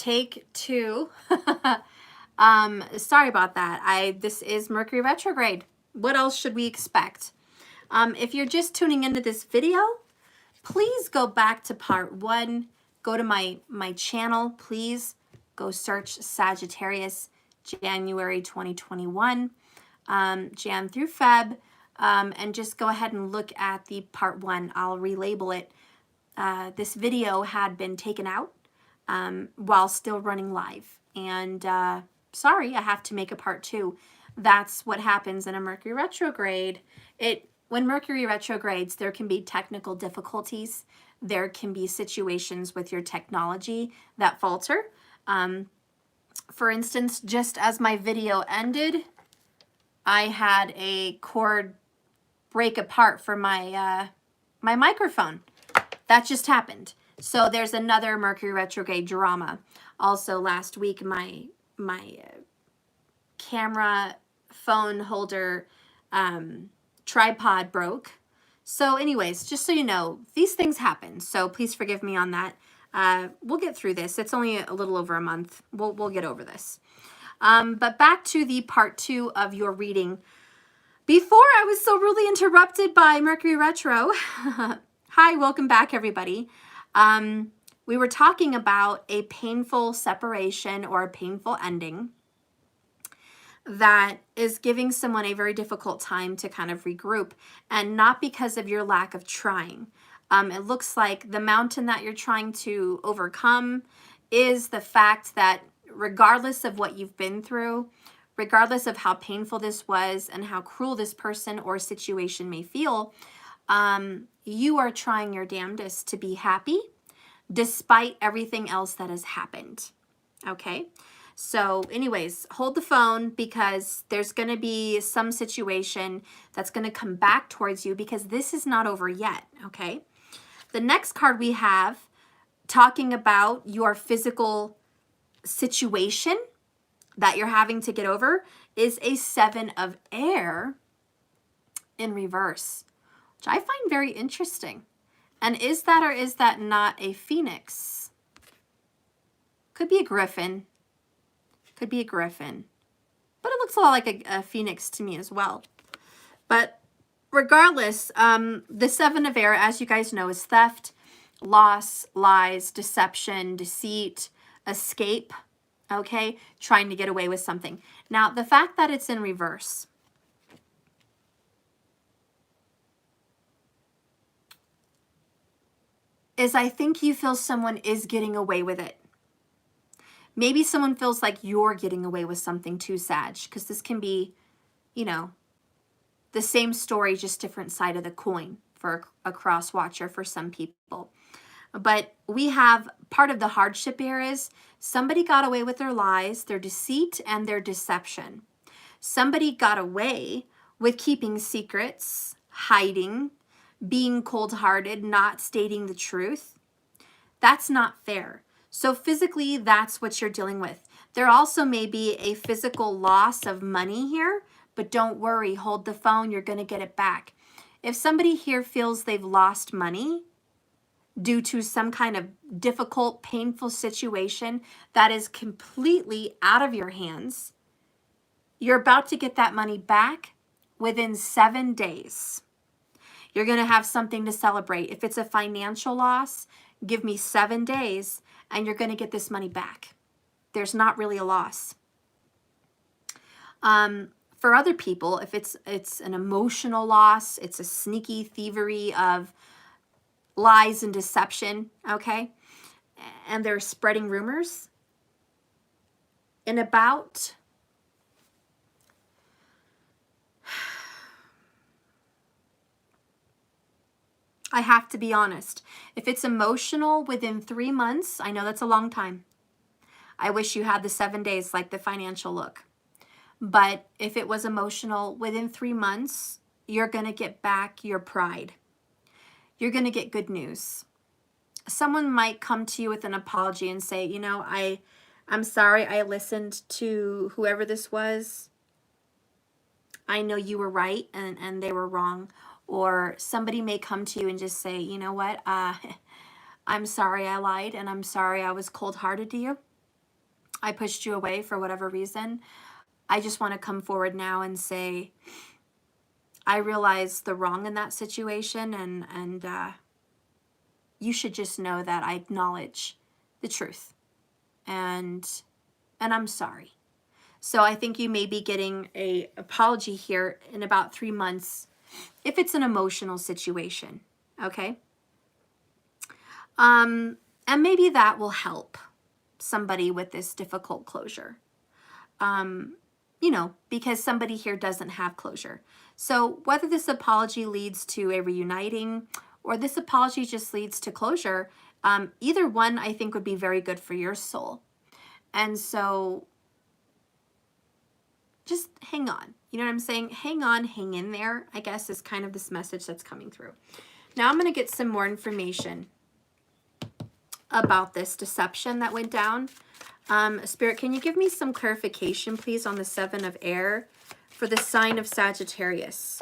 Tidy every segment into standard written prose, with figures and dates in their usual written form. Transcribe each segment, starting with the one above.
Take two. Sorry about that. This is Mercury retrograde. What else should we expect? If you're just tuning into this video, please go back to part 1. Go to my channel. Please go search Sagittarius January 2021, Jan through Feb, and just go ahead and look at the part 1. I'll relabel it. This video had been taken out while still running live. And sorry, I have to make a part 2. That's what happens in a Mercury retrograde. When Mercury retrogrades, there can be technical difficulties. There can be situations with your technology that falter. For instance, just as my video ended, I had a cord break apart for my my microphone. That just happened. So there's another Mercury retrograde drama. Also last week, my camera phone holder tripod broke. So anyways, just so you know, these things happen. So please forgive me on that. We'll get through this. It's only a little over a month. We'll get over this. But back to the part 2 of your reading. Before I was so rudely interrupted by Mercury retro. Hi, welcome back, everybody. We were talking about a painful separation or a painful ending that is giving someone a very difficult time to kind of regroup, and not because of your lack of trying. It looks like the mountain that you're trying to overcome is the fact that regardless of what you've been through, regardless of how painful this was and how cruel this person or situation may feel, you are trying your damnedest to be happy despite everything else that has happened. Okay? So anyways, hold the phone, because there's going to be some situation that's going to come back towards you, because this is not over yet. Okay? The next card we have, talking about your physical situation that you're having to get over, is a 7 of air in reverse, which I find very interesting. And is that or is that not a phoenix? Could be a griffin. Could be a griffin. But it looks a lot like a phoenix to me as well. But regardless, the 7 of air, as you guys know, is theft, loss, lies, deception, deceit, escape, okay? Trying to get away with something. Now, the fact that it's in reverse is, I think you feel someone is getting away with it. Maybe someone feels like you're getting away with something too, Sag, because this can be, you know, the same story, just different side of the coin for a cross watcher for some people. But we have part of the hardship here is somebody got away with their lies, their deceit, and their deception. Somebody got away with keeping secrets, hiding, being cold-hearted, not stating the truth. That's not fair. So physically, that's what you're dealing with. There also may be a physical loss of money here, but don't worry, hold the phone, you're going to get it back. If somebody here feels they've lost money due to some kind of difficult, painful situation that is completely out of your hands, you're about to get that money back within 7 days. You're going to have something to celebrate. If it's a financial loss, give me 7 days and you're going to get this money back. There's not really a loss. For other people, if it's an emotional loss, it's a sneaky thievery of lies and deception, okay? And they're spreading rumors. In about I have to be honest. If it's emotional within 3 months, I know that's a long time. I wish you had the 7 days like the financial look. But if it was emotional within 3 months, you're going to get back your pride. You're going to get good news. Someone might come to you with an apology and say, you know, I'm sorry I listened to whoever this was. I know you were right and they were wrong. Or somebody may come to you and just say, you know what, I'm sorry I lied and I'm sorry I was cold-hearted to you. I pushed you away for whatever reason. I just want to come forward now and say, I realize the wrong in that situation, and you should just know that I acknowledge the truth, and I'm sorry. So I think you may be getting an apology here in about 3 months if it's an emotional situation, okay? And maybe that will help somebody with this difficult closure. You know, because somebody here doesn't have closure. So whether this apology leads to a reuniting or this apology just leads to closure, either one I think would be very good for your soul. And so just hang on. You know what I'm saying? Hang on, hang in there, I guess, is kind of this message that's coming through. Now I'm going to get some more information about this deception that went down. Spirit, can you give me some clarification, please, on the 7 of air for the sign of Sagittarius?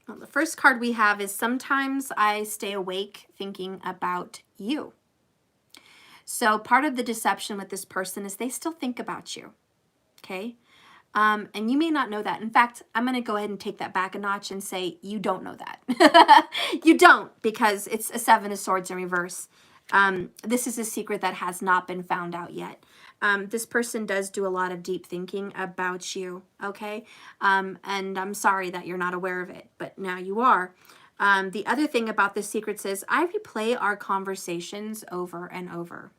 Well, the first card we have is sometimes I stay awake thinking about you. So part of the deception with this person is they still think about you, okay? And you may not know that. In fact, I'm going to go ahead and take that back a notch and say you don't know that. You don't, because it's a 7 of swords in reverse. This is a secret that has not been found out yet. This person does do a lot of deep thinking about you, okay? And I'm sorry that you're not aware of it, but now you are. The other thing about the secrets is I replay our conversations over and over.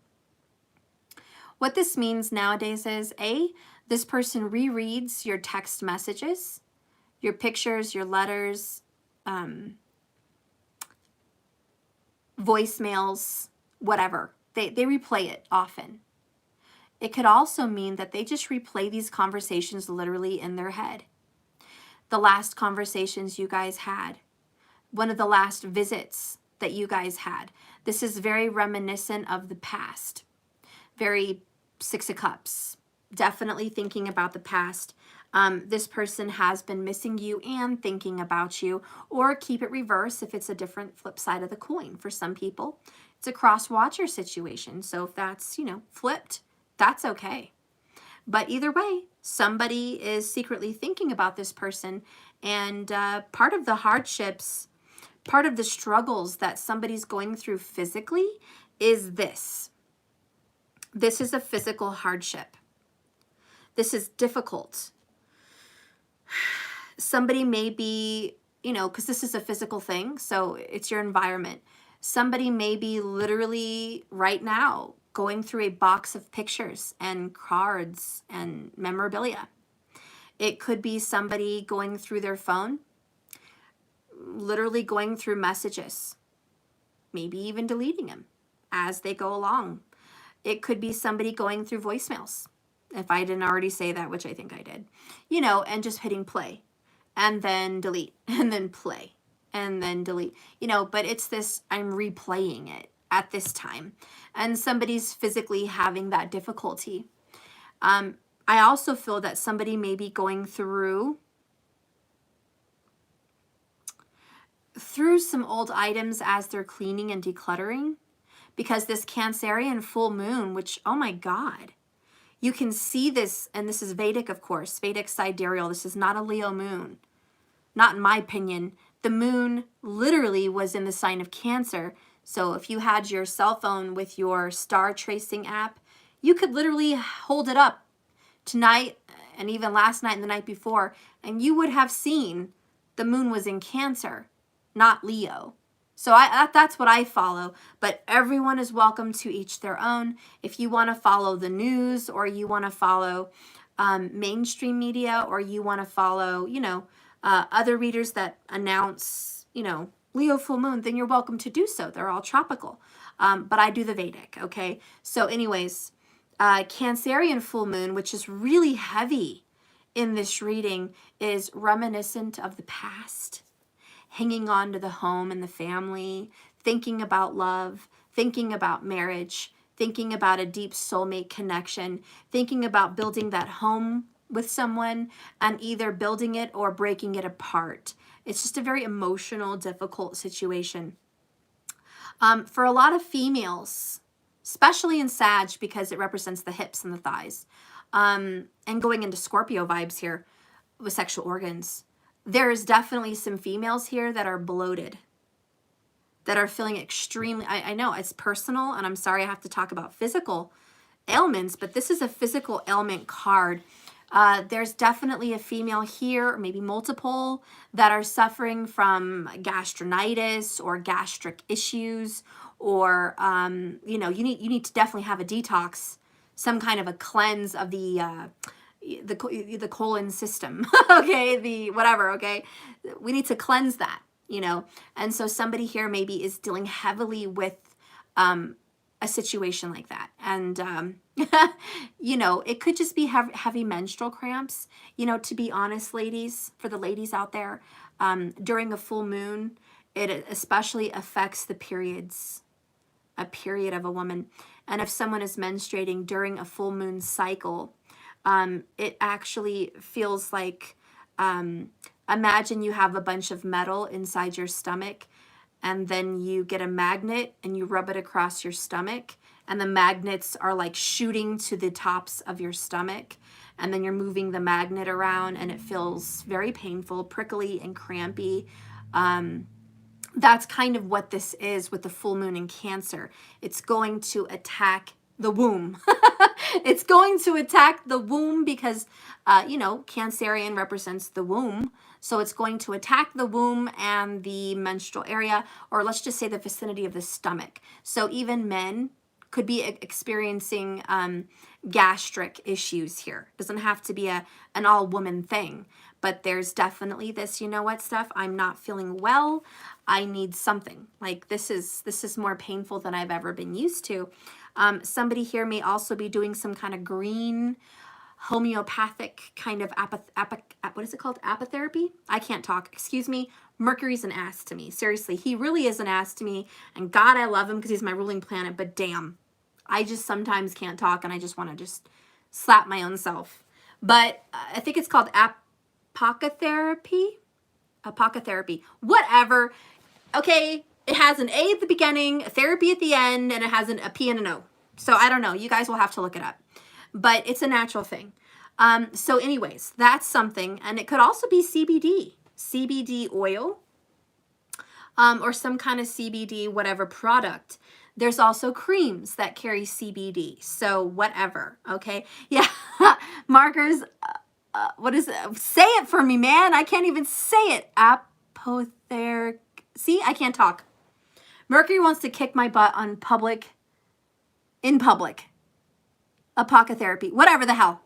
What this means nowadays is, this person rereads your text messages, your pictures, your letters, voicemails, whatever. They replay it often. It could also mean that they just replay these conversations literally in their head. The last conversations you guys had, one of the last visits that you guys had. This is very reminiscent of the past. Very 6 of Cups. Definitely thinking about the past. This person has been missing you and thinking about you, or keep it reverse if it's a different flip side of the coin. For some people, it's a cross-watcher situation. So if that's, you know, flipped, that's okay. But either way, somebody is secretly thinking about this person, and part of the hardships, part of the struggles that somebody's going through physically is this. This is a physical hardship. This is difficult. Somebody may be, you know, because this is a physical thing, so it's your environment. Somebody may be literally right now going through a box of pictures and cards and memorabilia. It could be somebody going through their phone, literally going through messages, maybe even deleting them as they go along. It could be somebody going through voicemails, if I didn't already say that, which I think I did, you know, and just hitting play and then delete and then play and then delete, you know, but it's this, I'm replaying it at this time, and somebody's physically having that difficulty. I also feel that somebody may be going through some old items as they're cleaning and decluttering, because this Cancerian full moon, which, oh my God, you can see this, and this is Vedic, of course, Vedic sidereal. This is not a Leo moon, not in my opinion. The moon literally was in the sign of Cancer. So if you had your cell phone with your star tracing app, you could literally hold it up tonight and even last night and the night before, and you would have seen the moon was in Cancer, not Leo. So that's what I follow, but everyone is welcome to each their own. If you want to follow the news, or you want to follow mainstream media, or you want to follow, you know, other readers that announce, you know, Leo full moon, then you're welcome to do so. They're all tropical. But I do the Vedic, okay? So anyways, Cancerian full moon, which is really heavy in this reading, is reminiscent of the past. Hanging on to the home and the family, thinking about love, thinking about marriage, thinking about a deep soulmate connection, thinking about building that home with someone and either building it or breaking it apart. It's just a very emotional, difficult situation. For a lot of females, especially in Sag because it represents the hips and the thighs. And going into Scorpio vibes here with sexual organs, there is definitely some females here that are bloated, that are feeling extremely, I know it's personal, and I'm sorry I have to talk about physical ailments, but this is a physical ailment card. There's definitely a female here, or maybe multiple, that are suffering from gastritis or gastric issues, or you know, you need to definitely have a detox, some kind of a cleanse of the colon system. Okay, the whatever. Okay, we need to cleanse that, you know. And so somebody here maybe is dealing heavily with a situation like that. And you know, it could just be heavy menstrual cramps. You know, to be honest, ladies, for the ladies out there, during a full moon, it especially affects the periods, a period of a woman. And if someone is menstruating during a full moon cycle, it actually feels like, imagine you have a bunch of metal inside your stomach, and then you get a magnet and you rub it across your stomach, and the magnets are like shooting to the tops of your stomach, and then you're moving the magnet around, and it feels very painful, prickly, and crampy. That's kind of what this is with the full moon in Cancer. It's going to attack the womb. It's going to attack the womb because, you know, Cancerian represents the womb. So it's going to attack the womb and the menstrual area, or let's just say the vicinity of the stomach. So even men could be experiencing gastric issues here. Doesn't have to be an all-woman thing, but there's definitely this, you know what, Steph, I'm not feeling well. I need something. Like this is more painful than I've ever been used to. Somebody here may also be doing some kind of green homeopathic kind of what is it called? Apitherapy? I can't talk. Excuse me. Mercury's an ass to me. Seriously, he really is an ass to me. And God, I love him because he's my ruling planet. But damn, I just sometimes can't talk, and I just want to just slap my own self. But I think it's called apocotherapy. Apocotherapy. Whatever. Okay, it has an A at the beginning, a therapy at the end, and it has a P and an O. So I don't know. You guys will have to look it up. But it's a natural thing. So anyways, that's something. And it could also be CBD oil, or some kind of CBD, whatever product. There's also creams that carry CBD. So whatever. Okay. Yeah. Markers. What is it? Say it for me, man. I can't even say it. Apother. See, I can't talk. Mercury wants to kick my butt in public. Apocotherapy, whatever the hell.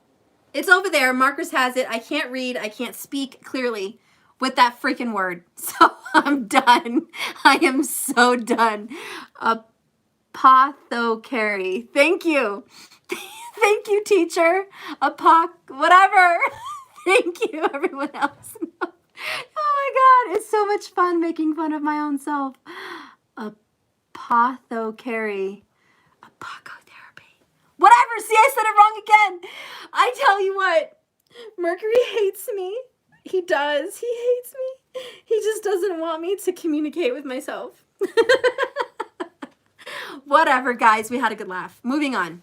It's over there. Marcus has it. I can't read. I can't speak clearly with that freaking word. So I'm done. I am so done. Apothecary. Thank you. Thank you, teacher. Whatever. Thank you, everyone else. Oh my God. It's so much fun making fun of my own self. Apothecary. Whatever. See, I said it wrong again. I tell you what, Mercury hates me. He does. He hates me. He just doesn't want me to communicate with myself. Whatever, guys. We had a good laugh. Moving on.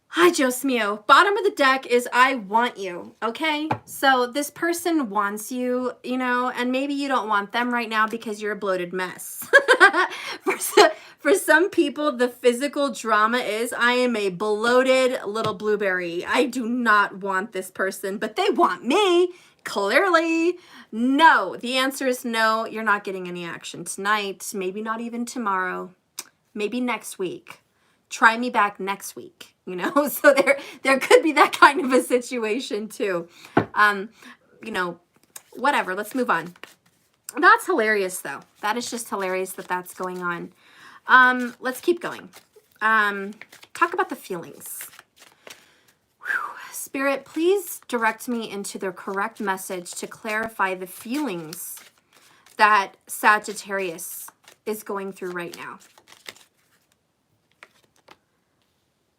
Hi, Dios mío. Bottom of the deck is I want you, okay? So this person wants you, you know, and maybe you don't want them right now because you're a bloated mess. For some people, the physical drama is I am a bloated little blueberry. I do not want this person, but they want me, clearly. No, the answer is no. You're not getting any action tonight, maybe not even tomorrow, maybe next week. Try me back next week, you know? So there could be that kind of a situation too. You know, whatever, let's move on. That's hilarious though. That is just hilarious that that's going on. Let's keep going. Talk about the feelings. Whew. Spirit, please direct me into the correct message to clarify the feelings that Sagittarius is going through right now.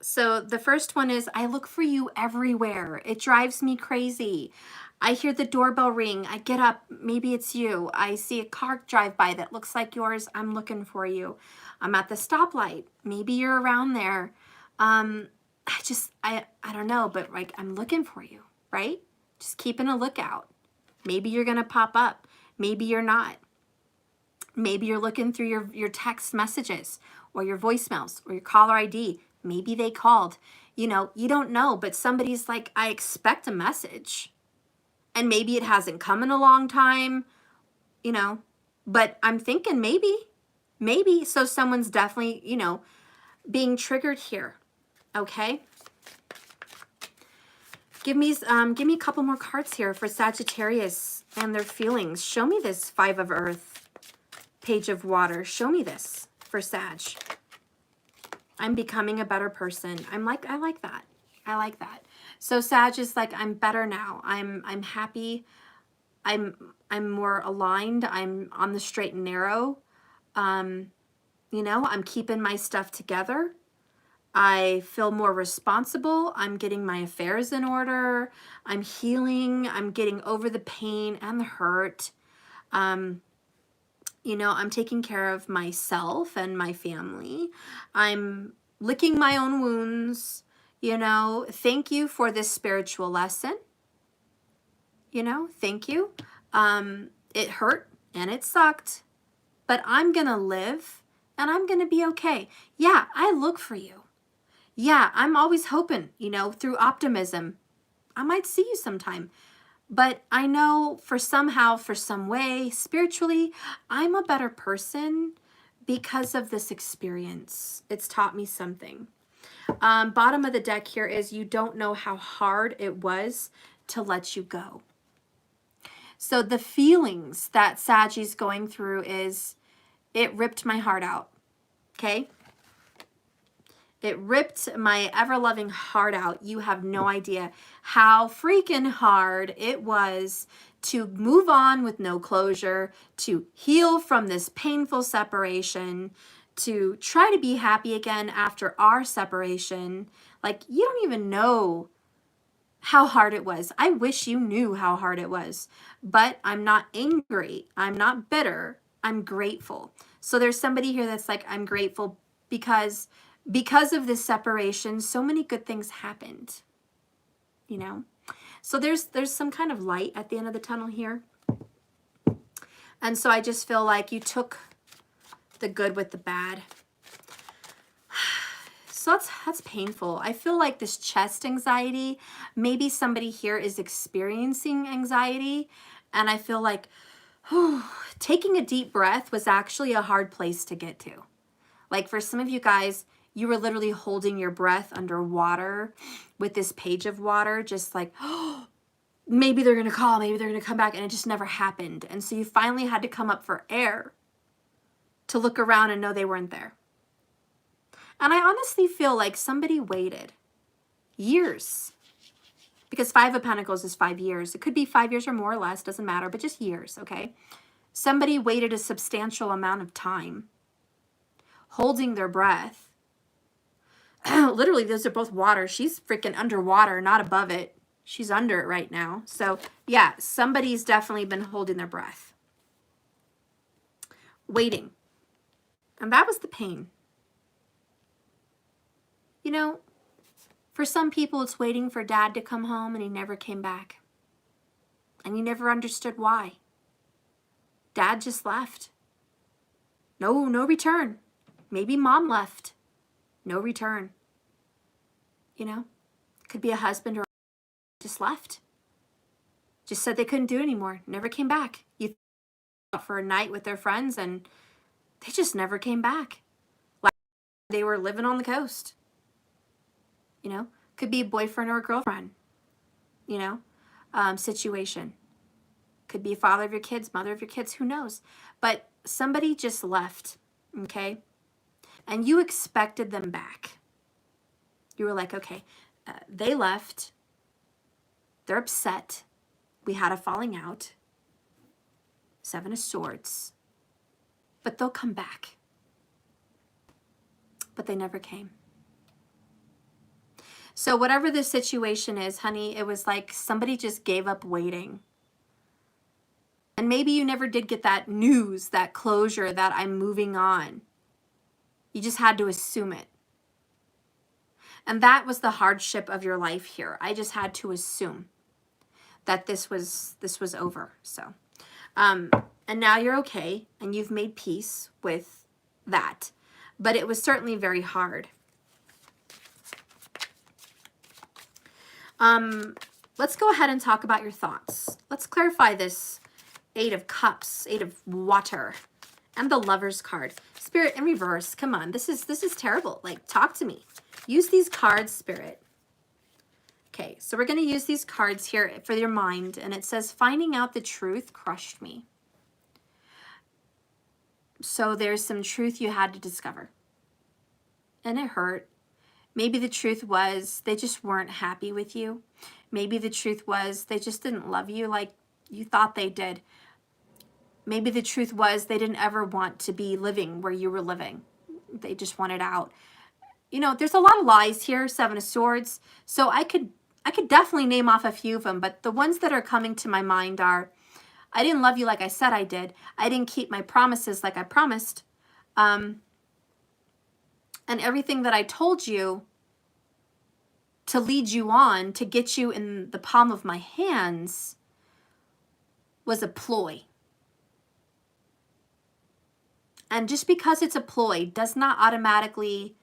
So the first one is, I look for you everywhere. It drives me crazy. I hear the doorbell ring. I get up. Maybe it's you. I see a car drive by that looks like yours. I'm looking for you. I'm at the stoplight. Maybe you're around there. I don't know, but like I'm looking for you, right? Just keeping a lookout. Maybe you're going to pop up. Maybe you're not. Maybe you're looking through your text messages or your voicemails or your caller ID. Maybe they called. You know, you don't know, but somebody's like, I expect a message. And maybe it hasn't come in a long time, you know, but I'm thinking maybe. So someone's definitely, you know, being triggered here. Okay. Give me a couple more cards here for Sagittarius and their feelings. Show me this Five of Earth, Page of Water. Show me this for Sag. I'm becoming a better person. I like that. I like that. So Sag is like, I'm better now. I'm happy. I'm more aligned. I'm on the straight and narrow. You know, I'm keeping my stuff together. I feel more responsible. I'm getting my affairs in order. I'm healing. I'm getting over the pain and the hurt. You know, I'm taking care of myself and my family. I'm licking my own wounds. You know, thank you for this spiritual lesson. You know, thank you. It hurt and it sucked, but I'm going to live and I'm going to be okay. Yeah, I look for you. Yeah, I'm always hoping, you know, through optimism, I might see you sometime. But I know for somehow, for some way, spiritually, I'm a better person because of this experience. It's taught me something. Bottom of the deck here is you don't know how hard it was to let you go. So the feelings that Sagi's going through is, it ripped my heart out, okay? It ripped my ever-loving heart out. You have no idea how freaking hard it was to move on with no closure, to heal from this painful separation, to try to be happy again after our separation. Like, you don't even know how hard it was. I wish you knew how hard it was, but I'm not angry. I'm not bitter. I'm grateful. So there's somebody here that's like, I'm grateful because of this separation, so many good things happened, you know? So there's some kind of light at the end of the tunnel here. And so I just feel like you took the good with the bad. So that's painful. I feel like this chest anxiety, maybe somebody here is experiencing anxiety. And I feel like taking a deep breath was actually a hard place to get to. Like for some of you guys, you were literally holding your breath underwater with this Page of Water, just like, oh, maybe they're going to call, maybe they're going to come back, and it just never happened. And so you finally had to come up for air to look around and know they weren't there. And I honestly feel like somebody waited years, because Five of Pentacles is 5 years. It could be 5 years or more or less, doesn't matter, but just years, okay? Somebody waited a substantial amount of time, holding their breath. Literally, those are both water. She's freaking underwater, not above it. She's under it right now. So, yeah, somebody's definitely been holding their breath. Waiting. And that was the pain. You know, for some people, it's waiting for dad to come home and he never came back. And you never understood why. Dad just left. No return. Maybe mom left. No return. You know, could be a husband or just left. Just said they couldn't do it anymore. Never came back. You thought for a night with their friends and they just never came back. Like they were living on the coast. You know, could be a boyfriend or a girlfriend, you know, situation. Could be a father of your kids, mother of your kids, who knows? But somebody just left, okay? And you expected them back. You were like, okay, they left. They're upset. We had a falling out. 7 of Swords. But they'll come back. But they never came. So whatever the situation is, honey, it was like somebody just gave up waiting. And maybe you never did get that news, that closure, that I'm moving on. You just had to assume it. And that was the hardship of your life here. I just had to assume that this was over. So, and now you're okay, and you've made peace with that. But it was certainly very hard. Let's go ahead and talk about your thoughts. Let's clarify this 8 of Cups, 8 of Water, and the Lover's card. Spirit, in reverse. Come on, this is terrible. Like, talk to me. Use these cards, Spirit. Okay, so we're going to use these cards here for your mind, and it says, finding out the truth crushed me. So there's some truth you had to discover, and it hurt. Maybe the truth was they just weren't happy with you. Maybe the truth was they just didn't love you like you thought they did. Maybe the truth was they didn't ever want to be living where you were living. They just wanted out. You know, there's a lot of lies here, 7 of Swords. So I could definitely name off a few of them, but the ones that are coming to my mind are, I didn't love you like I said I did. I didn't keep my promises like I promised. And everything that I told you to lead you on, to get you in the palm of my hands, was a ploy. And just because it's a ploy does not automatically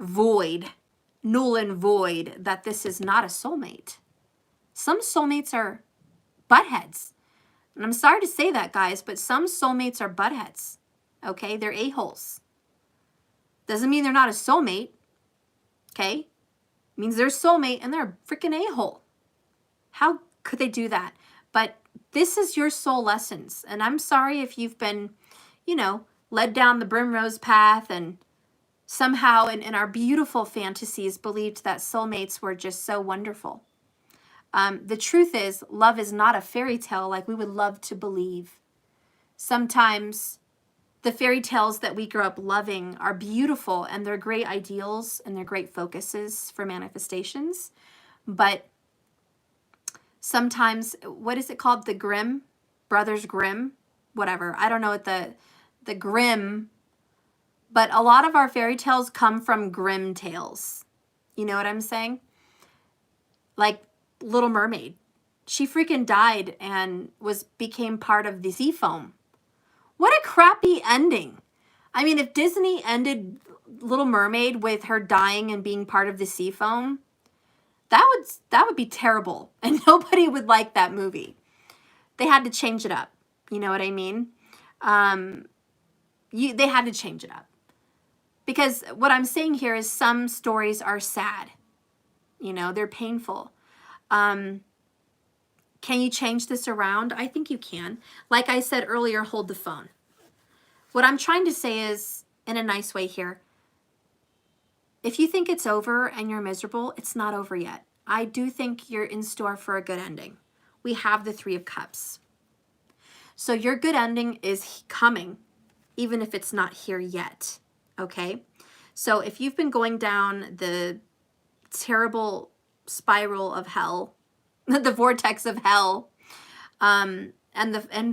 null and void that this is not a soulmate. Some soulmates are buttheads. And I'm sorry to say that, guys, but some soulmates are buttheads. Okay? They're a-holes. Doesn't mean they're not a soulmate. Okay? It means they're a soulmate and they're a freaking a-hole. How could they do that? But this is your soul lessons. And I'm sorry if you've been, you know, led down the Primrose path and somehow in our beautiful fantasies believed that soulmates were just so wonderful. The truth is, love is not a fairy tale like we would love to believe. Sometimes the fairy tales that we grew up loving are beautiful and they're great ideals and they're great focuses for manifestations. But sometimes, what is it called? The Grimm? Brothers Grimm? Whatever. I don't know what the Grimm, but a lot of our fairy tales come from Grimm tales. You know what I'm saying? Like Little Mermaid. She freaking died and became part of the sea foam. What a crappy ending. I mean, if Disney ended Little Mermaid with her dying and being part of the sea foam, that would be terrible. And nobody would like that movie. They had to change it up. You know what I mean? They had to change it up. Because what I'm saying here is some stories are sad. You know, they're painful. Can you change this around? I think you can. Like I said earlier, hold the phone. What I'm trying to say is, in a nice way here, if you think it's over and you're miserable, it's not over yet. I do think you're in store for a good ending. We have the 3 of Cups. So your good ending is coming, even if it's not here yet, okay? So if you've been going down the terrible spiral of hell, the vortex of hell, and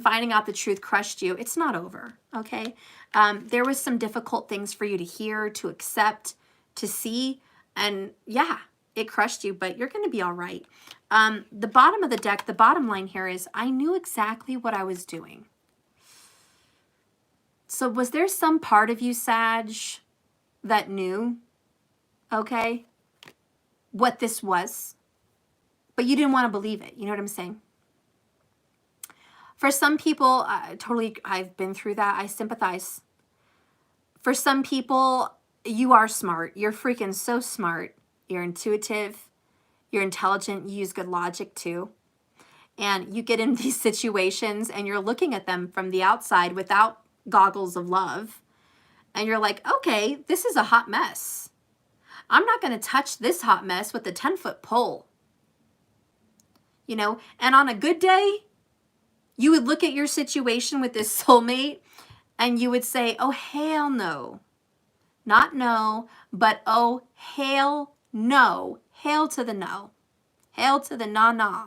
finding out the truth crushed you, it's not over, okay? There was some difficult things for you to hear, to accept, to see, and yeah, it crushed you, but you're going to be all right. The bottom of the deck, the bottom line here is, I knew exactly what I was doing. So was there some part of you, Sag, that knew, okay, what this was? But you didn't want to believe it. You know what I'm saying? For some people, I've been through that. I sympathize. For some people, you are smart. You're freaking so smart. You're intuitive. You're intelligent. You use good logic too. And you get in these situations and you're looking at them from the outside without goggles of love. And you're like, okay, this is a hot mess. I'm not going to touch this hot mess with a 10-foot pole. You know, and on a good day, you would look at your situation with this soulmate and you would say, oh, hell no. Not no, but oh, hell No. Hail to the no. Hail to the nah.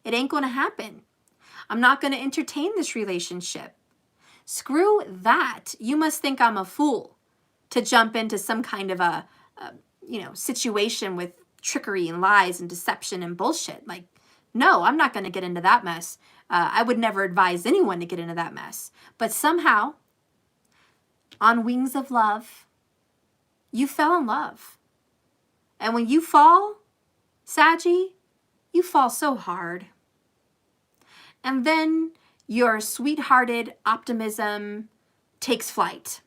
It ain't going to happen. I'm not going to entertain this relationship. Screw that. You must think I'm a fool to jump into some kind of a situation with trickery and lies and deception and bullshit. Like, no, I'm not going to get into that mess. I would never advise anyone to get into that mess. But somehow, on wings of love, you fell in love. And when you fall, Saggy, you fall so hard. And then your sweethearted optimism takes flight.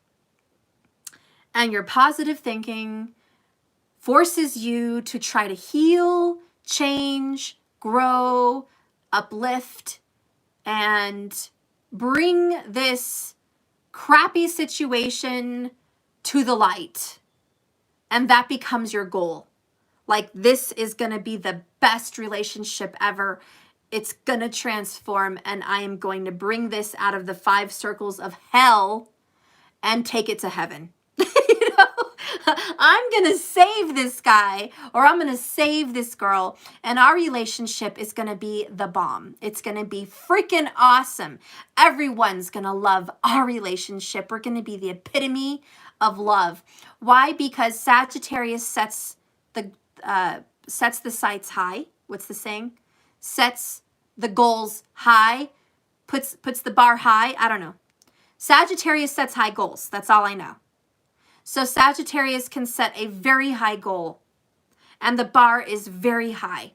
And your positive thinking forces you to try to heal, change, grow, uplift, and bring this crappy situation to the light. And that becomes your goal. Like, this is going to be the best relationship ever. It's going to transform, and I am going to bring this out of the 5 circles of hell and take it to heaven. I'm going to save this guy, or I'm going to save this girl, and our relationship is going to be the bomb. It's going to be freaking awesome. Everyone's going to love our relationship. We're going to be the epitome of love. Why? Because Sagittarius sets the sights high. What's the saying? Sets the goals high, puts the bar high. I don't know. Sagittarius sets high goals. That's all I know. So Sagittarius can set a very high goal, and the bar is very high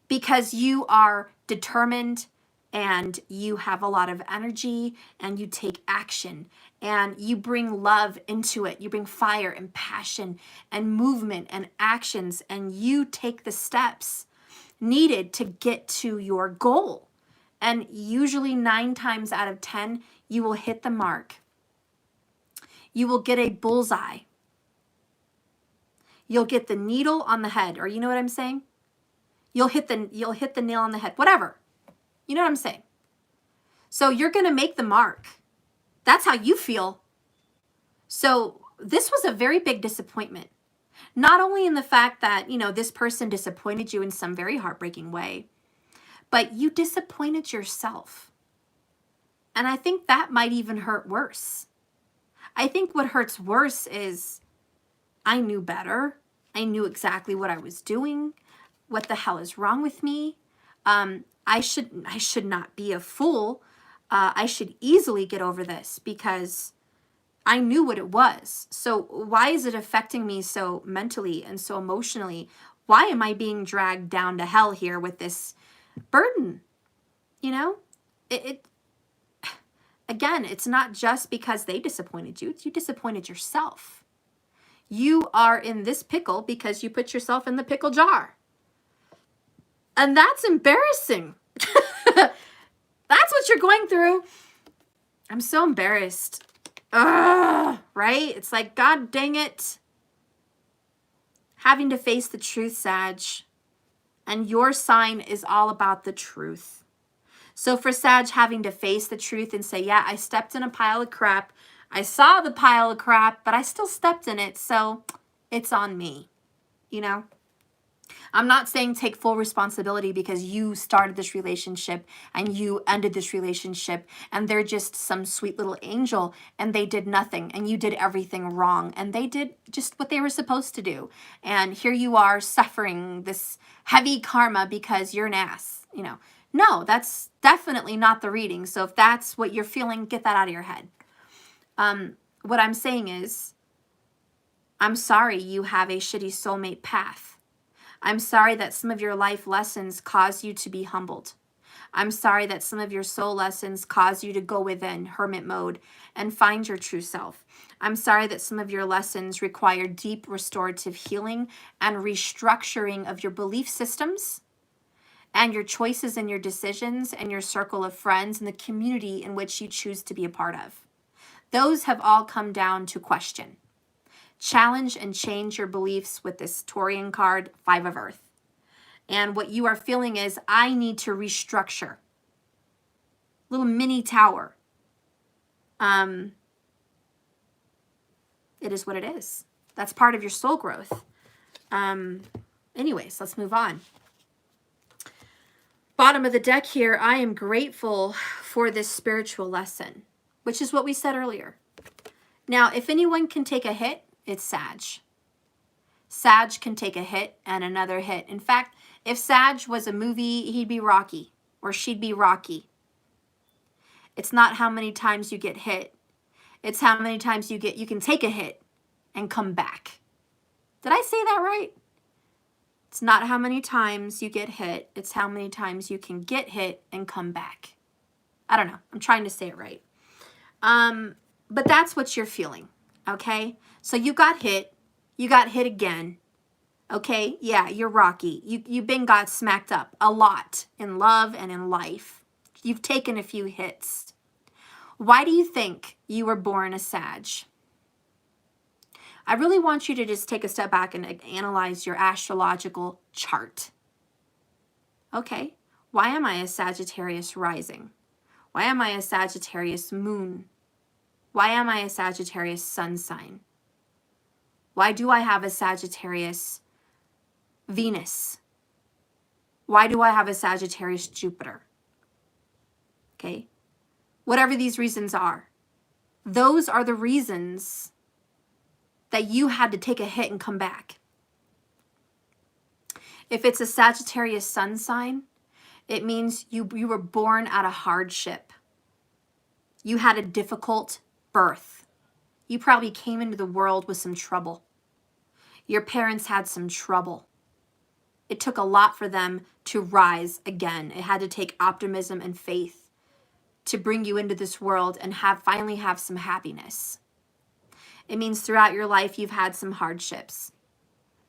because you are determined and you have a lot of energy and you take action and you bring love into it. You bring fire and passion and movement and actions, and you take the steps needed to get to your goal. And usually 9 times out of 10, you will hit the mark. You will get a bullseye. You'll get the needle on the head, or you know what I'm saying? You'll hit the nail on the head, whatever. You know what I'm saying? So you're going to make the mark. That's how you feel. So this was a very big disappointment. Not only in the fact that, this person disappointed you in some very heartbreaking way, but you disappointed yourself. And I think that might even hurt worse. I think what hurts worse is I knew better. I knew exactly what I was doing. What the hell is wrong with me? I should not be a fool. I should easily get over this because I knew what it was. So why is it affecting me so mentally and so emotionally? Why am I being dragged down to hell here with this burden? Again, it's not just because they disappointed you. You disappointed yourself. You are in this pickle because you put yourself in the pickle jar. And that's embarrassing. That's what you're going through. I'm so embarrassed. Ugh, right? It's like, God dang it. Having to face the truth, Sag. And your sign is all about the truth. So for Sag, having to face the truth and say, yeah, I stepped in a pile of crap. I saw the pile of crap, but I still stepped in it. So it's on me. I'm not saying take full responsibility because you started this relationship and you ended this relationship and they're just some sweet little angel and they did nothing and you did everything wrong and they did just what they were supposed to do. And here you are suffering this heavy karma because you're an ass, No, that's definitely not the reading. So if that's what you're feeling, get that out of your head. What I'm saying is, I'm sorry you have a shitty soulmate path. I'm sorry that some of your life lessons cause you to be humbled. I'm sorry that some of your soul lessons cause you to go within hermit mode and find your true self. I'm sorry that some of your lessons require deep restorative healing and restructuring of your belief systems and your choices and your decisions and your circle of friends and the community in which you choose to be a part of. Those have all come down to question. Challenge and change your beliefs with this Taurian card, 5 of Earth. And what you are feeling is, I need to restructure. Little mini tower. It is what it is. That's part of your soul growth. Anyways, let's move on. Bottom of the deck here, I am grateful for this spiritual lesson, which is what we said earlier. Now, if anyone can take a hit, it's Sag. Sag can take a hit and another hit. In fact, if Sag was a movie, he'd be Rocky, or she'd be Rocky. It's not how many times you get hit. It's how many times you can take a hit and come back. Did I say that right? It's not how many times you get hit. It's how many times you can get hit and come back. I don't know. I'm trying to say it right. But that's what you're feeling, okay? So you got hit. You got hit again, okay? Yeah, you're Rocky. You've been got smacked up a lot in love and in life. You've taken a few hits. Why do you think you were born a Sag? I really want you to just take a step back and analyze your astrological chart. Okay, why am I a Sagittarius rising? Why am I a Sagittarius moon? Why am I a Sagittarius sun sign? Why do I have a Sagittarius Venus? Why do I have a Sagittarius Jupiter? Okay, whatever these reasons are, those are the reasons that you had to take a hit and come back. If it's a Sagittarius sun sign, it means you were born out of hardship. You had a difficult birth. You probably came into the world with some trouble. Your parents had some trouble. It took a lot for them to rise again. It had to take optimism and faith to bring you into this world and finally have some happiness. It means throughout your life you've had some hardships.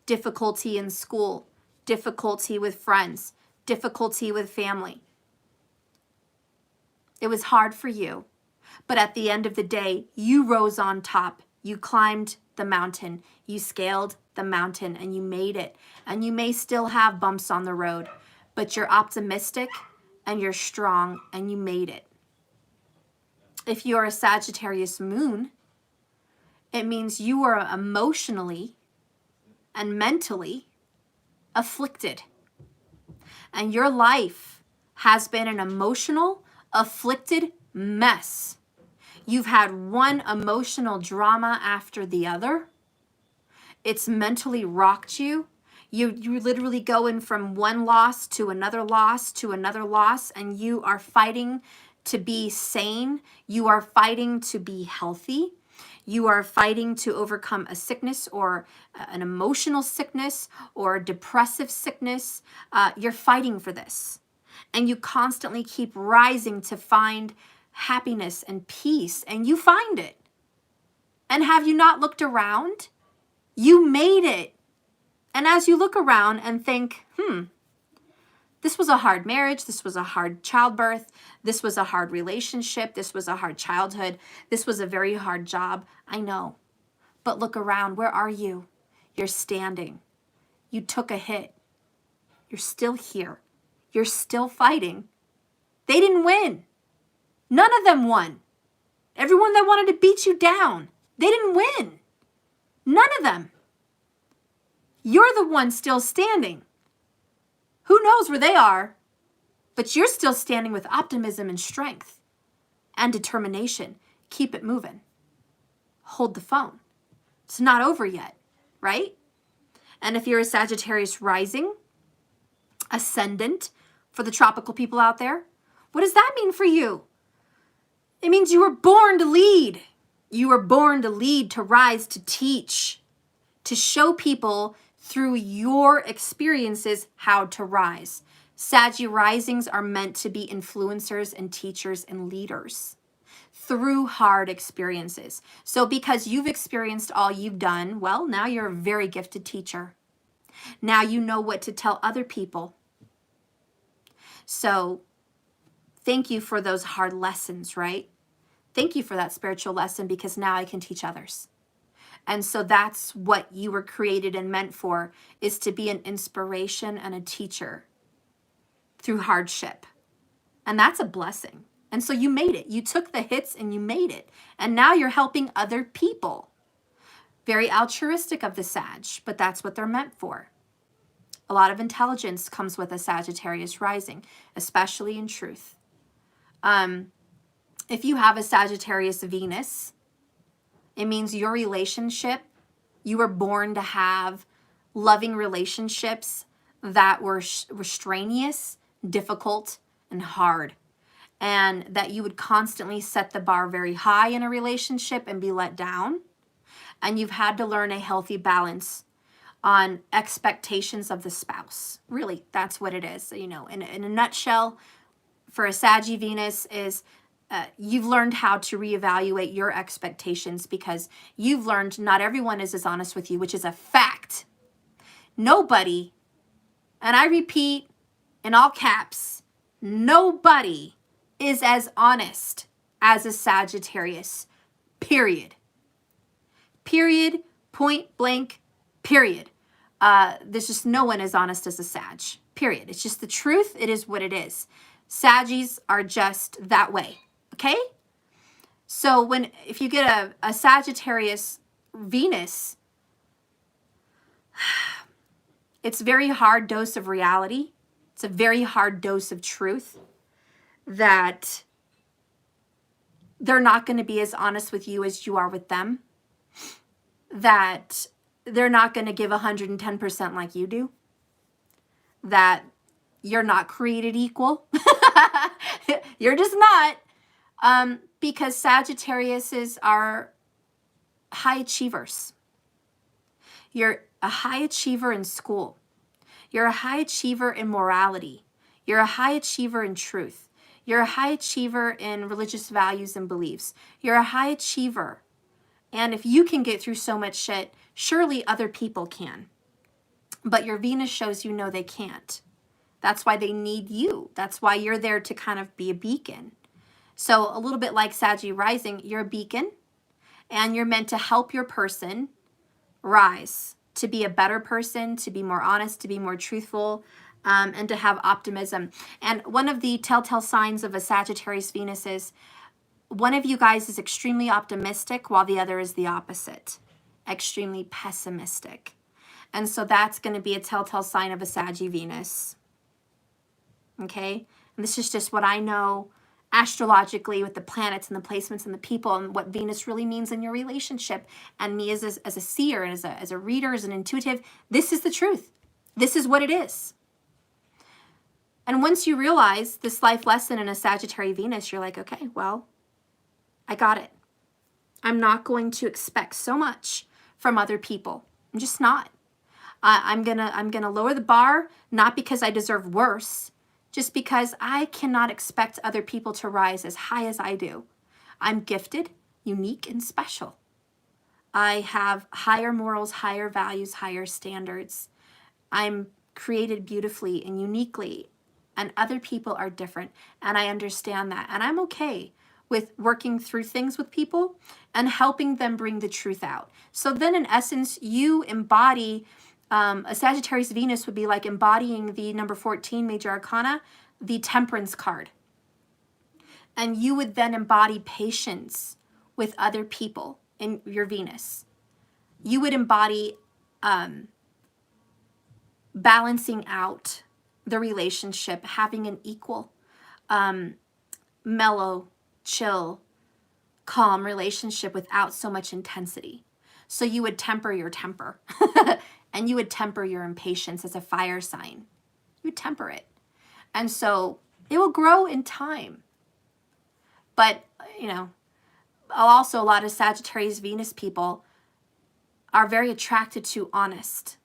Difficulty in school, difficulty with friends, difficulty with family. It was hard for you, but at the end of the day, you rose on top. You climbed the mountain, you scaled the mountain, and you made it. And you may still have bumps on the road, but you're optimistic and you're strong and you made it. If you're a Sagittarius moon, it means you are emotionally and mentally afflicted. And your life has been an emotional, afflicted mess. You've had one emotional drama after the other. It's mentally rocked you. You're literally going from one loss to another loss to another loss, and you are fighting to be sane. You are fighting to be healthy. You are fighting to overcome a sickness or an emotional sickness or a depressive sickness. You're fighting for this. And you constantly keep rising to find happiness and peace, and you find it. And have you not looked around? You made it. And as you look around and think, this was a hard marriage, this was a hard childbirth, this was a hard relationship, this was a hard childhood, this was a very hard job, I know. But look around, where are you? You're standing. You took a hit. You're still here. You're still fighting. They didn't win. None of them won. Everyone that wanted to beat you down, they didn't win. None of them. You're the one still standing. Who knows where they are? But you're still standing with optimism and strength and determination. Keep it moving. Hold the phone. It's not over yet, right? And if you're a Sagittarius rising, ascendant, for the tropical people out there, what does that mean for you? It means you were born to lead. You were born to lead, to rise, to teach, to show people through your experiences how to rise. Saggy risings are meant to be influencers and teachers and leaders through hard experiences. So because you've experienced all you've done, well, now you're a very gifted teacher. Now you know what to tell other people. So thank you for those hard lessons, right? Thank you for that spiritual lesson, because now I can teach others. And so that's what you were created and meant for, is to be an inspiration and a teacher through hardship. And that's a blessing. And so you made it. You took the hits and you made it. And now you're helping other people. Very altruistic of the Sag, but that's what they're meant for. A lot of intelligence comes with a Sagittarius rising, especially in truth. If you have a Sagittarius Venus, it means your relationship, you were born to have loving relationships that were strenuous, difficult, and hard. And that you would constantly set the bar very high in a relationship and be let down. And you've had to learn a healthy balance on expectations of the spouse. Really, that's what it is. You know, in a nutshell, for a Saggy Venus is you've learned how to reevaluate your expectations because you've learned not everyone is as honest with you, which is a fact. Nobody, and I repeat in all caps, nobody is as honest as a Sagittarius, period. Period, point blank, period. There's just no one as honest as a Sag, period. It's just the truth. It is what it is. Saggies are just that way, okay? So if you get a Sagittarius Venus, it's a very hard dose of reality. It's a very hard dose of truth that they're not going to be as honest with you as you are with them. That they're not going to give 110% like you do. That you're not created equal. You're just not. Because Sagittariuses are high achievers. You're a high achiever in school. You're a high achiever in morality. You're a high achiever in truth. You're a high achiever in religious values and beliefs. You're a high achiever. And if you can get through so much shit, surely other people can. But your Venus shows you no, they can't. That's why they need you. That's why you're there to kind of be a beacon. So a little bit like Saggy rising, you're a beacon and you're meant to help your person rise, to be a better person, to be more honest, to be more truthful, and to have optimism. And one of the telltale signs of a Sagittarius Venus is one of you guys is extremely optimistic while the other is the opposite, extremely pessimistic. And so that's going to be a telltale sign of a Saggy Venus. Okay? And this is just what I know astrologically with the planets and the placements and the people and what Venus really means in your relationship. And me as a seer and as a reader, as an intuitive, this is the truth. This is what it is. And once you realize this life lesson in a Sagittarius Venus, you're like, okay, well, I got it. I'm not going to expect so much from other people. I'm just not. I'm gonna lower the bar, not because I deserve worse, just because I cannot expect other people to rise as high as I do. I'm gifted, unique, and special. I have higher morals, higher values, higher standards. I'm created beautifully and uniquely, and other people are different, and I understand that, and I'm okay with working through things with people and helping them bring the truth out. So then in essence, you embody, a Sagittarius Venus would be like embodying the number 14 major arcana, the Temperance card. And you would then embody patience with other people in your Venus. You would embody balancing out the relationship, having an equal, mellow, chill, calm relationship without so much intensity. So you would temper your temper and you would temper your impatience as a fire sign. You would temper it. And so it will grow in time. But, you know, also a lot of Sagittarius Venus people are very attracted to honest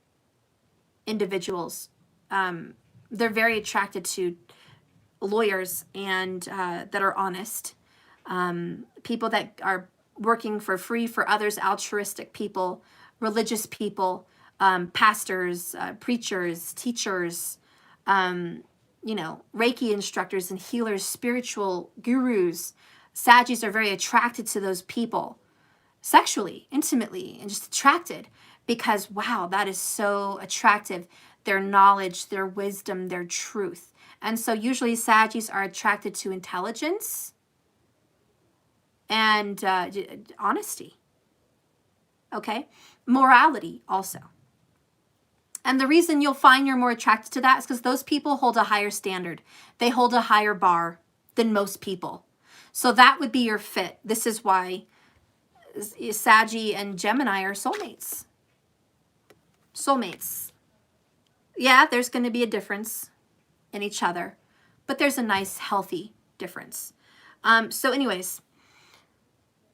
individuals. They're very attracted to lawyers and that are honest. People that are working for free for others, altruistic people, religious people, pastors, preachers, teachers, you know, Reiki instructors and healers, spiritual gurus. Saggies are very attracted to those people sexually, intimately, and just attracted because, wow, that is so attractive. Their knowledge, their wisdom, their truth. And so usually Saggies are attracted to intelligence and honesty. okay? Morality also. And the reason you'll find you're more attracted to that is because those people hold a higher standard. They hold a higher bar than most people. So that would be your fit. This is why Saggy and Gemini are soulmates. Soulmates. Yeah, there's going to be a difference in each other, but there's a nice, healthy difference. So anyways,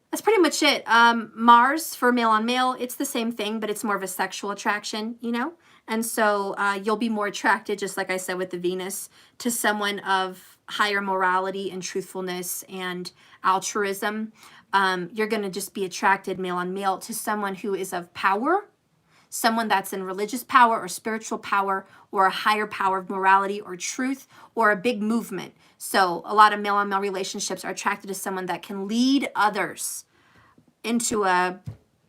that's pretty much it. Mars for male on male, it's the same thing, but it's more of a sexual attraction, you know? And so you'll be more attracted, just like I said with the Venus, to someone of higher morality and truthfulness and altruism. You're going to just be attracted male on male to someone who is of power, someone that's in religious power or spiritual power or a higher power of morality or truth or a big movement. So a lot of male on male relationships are attracted to someone that can lead others into a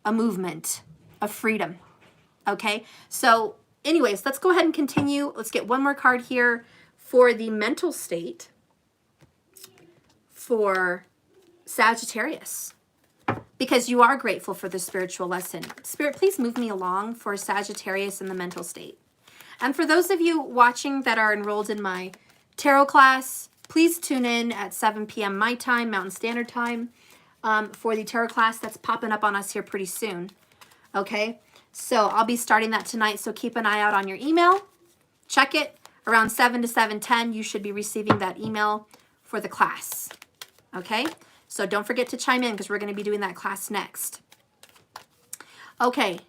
movement of freedom. Okay, so anyways, let's go ahead and continue. Let's get one more card here for the mental state for Sagittarius, because you are grateful for the spiritual lesson. Spirit, please move me along for Sagittarius in the mental state. And for those of you watching that are enrolled in my tarot class, please tune in at 7 p.m. my time, Mountain Standard Time, for the tarot class that's popping up on us here pretty soon. Okay, so I'll be starting that tonight, so keep an eye out on your email. Check it. Around 7 to 7:10, you should be receiving that email for the class. Okay, so don't forget to chime in because we're going to be doing that class next. Okay.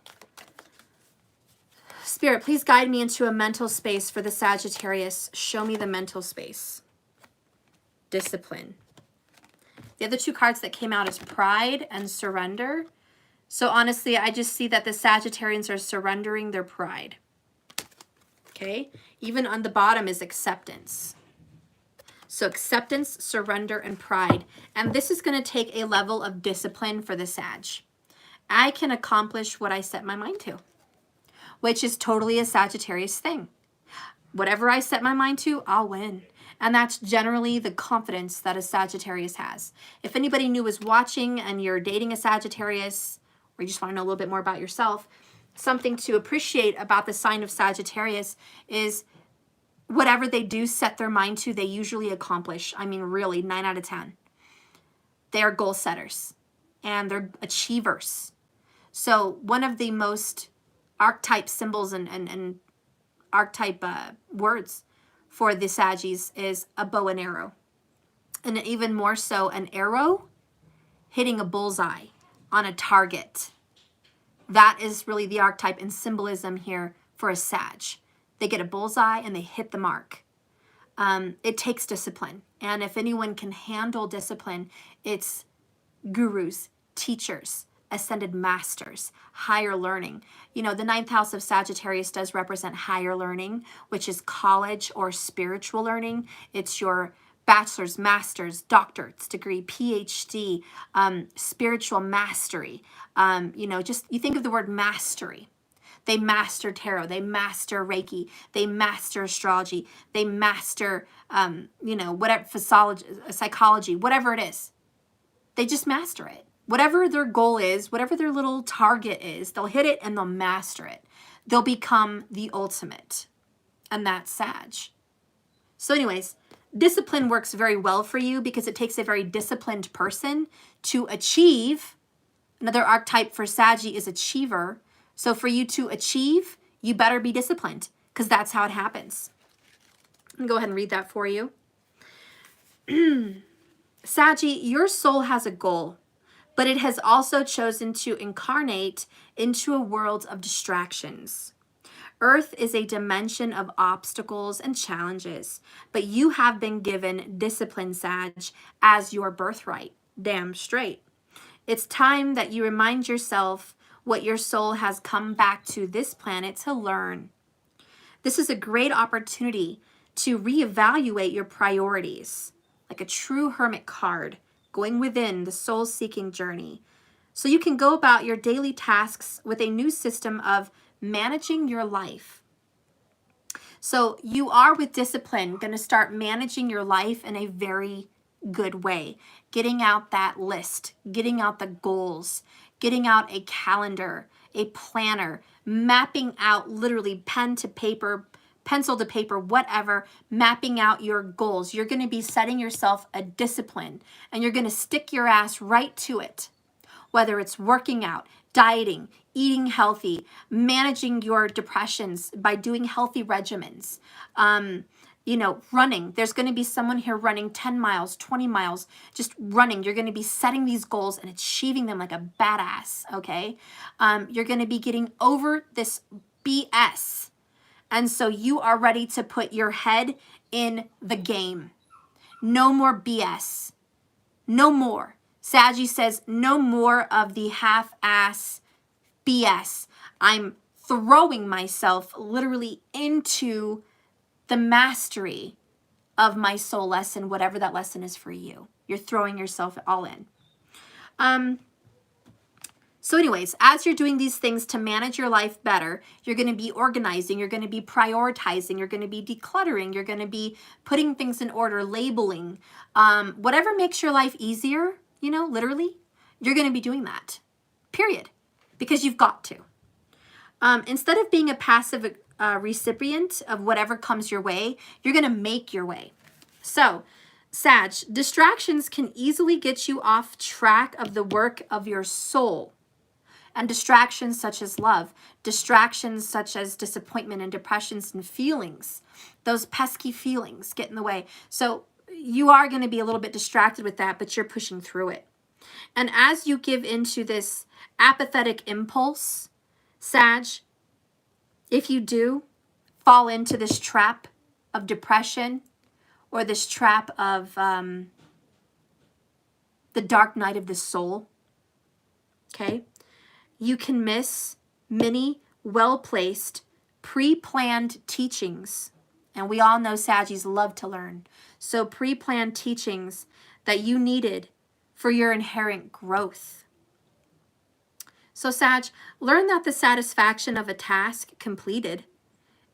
Spirit, please guide me into a mental space for the Sagittarius. Show me the mental space. Discipline. The other two cards that came out is pride and surrender. So honestly, I just see that the Sagittarians are surrendering their pride. Okay? Even on the bottom is acceptance. So acceptance, surrender, and pride. And this is going to take a level of discipline for the Sag. I can accomplish what I set my mind to, which is totally a Sagittarius thing. Whatever I set my mind to, I'll win. And that's generally the confidence that a Sagittarius has. If anybody new is watching and you're dating a Sagittarius, or you just want to know a little bit more about yourself, something to appreciate about the sign of Sagittarius is whatever they do set their mind to, they usually accomplish. I mean, really, 9 out of 10. They are goal setters and they're achievers. So one of the most archetype symbols and archetype words for the Saggies is a bow and arrow. And even more so, an arrow hitting a bullseye on a target. That is really the archetype and symbolism here for a Sag. They get a bullseye and they hit the mark. It takes discipline. And if anyone can handle discipline, it's gurus, teachers, ascended masters, higher learning. You know, the 9th house of Sagittarius does represent higher learning, which is college or spiritual learning. It's your bachelor's, master's, doctorate's degree, PhD, spiritual mastery. You know, just you think of the word mastery. They master tarot, they master Reiki, they master astrology, they master, you know, whatever, psychology, whatever it is. They just master it. Whatever their goal is, whatever their little target is, they'll hit it and they'll master it. They'll become the ultimate. And that's Sag. So anyways, discipline works very well for you because it takes a very disciplined person to achieve. Another archetype for Saggy is achiever. So for you to achieve, you better be disciplined because that's how it happens. I'll go ahead and read that for you. Saggy, your soul has a goal, but it has also chosen to incarnate into a world of distractions. Earth is a dimension of obstacles and challenges, but you have been given discipline, Sag, as your birthright. Damn straight. It's time that you remind yourself what your soul has come back to this planet to learn. This is a great opportunity to reevaluate your priorities, like a true hermit card, going within the soul-seeking journey. So you can go about your daily tasks with a new system of managing your life. So you are, with discipline, going to start managing your life in a very good way. Getting out that list, getting out the goals, getting out a calendar, a planner, mapping out literally pen to paper, pencil to paper, whatever, mapping out your goals. You're going to be setting yourself a discipline, and you're going to stick your ass right to it. Whether it's working out, dieting, eating healthy, managing your depressions by doing healthy regimens, you know, running. There's going to be someone here running 10 miles, 20 miles, just running. You're going to be setting these goals and achieving them like a badass, okay? You're going to be getting over this BS. And so you are ready to put your head in the game. No more BS. No more. Saggy says, no more of the half-ass BS. I'm throwing myself literally into the mastery of my soul lesson, whatever that lesson is for you. You're throwing yourself all in. So anyways, as you're doing these things to manage your life better, you're going to be organizing, you're going to be prioritizing, you're going to be decluttering, you're going to be putting things in order, labeling, whatever makes your life easier, you know, literally, you're going to be doing that, period, because you've got to. Instead of being a passive recipient of whatever comes your way, you're going to make your way. So, Sag, distractions can easily get you off track of the work of your soul. And distractions such as love, distractions such as disappointment and depressions and feelings, those pesky feelings get in the way. So you are going to be a little bit distracted with that, but you're pushing through it. And as you give into this apathetic impulse, Sag, if you do fall into this trap of depression or this trap of the dark night of the soul, okay, you can miss many well-placed, pre-planned teachings. And we all know Saggies love to learn. So pre-planned teachings that you needed for your inherent growth. So Sag, learn that the satisfaction of a task completed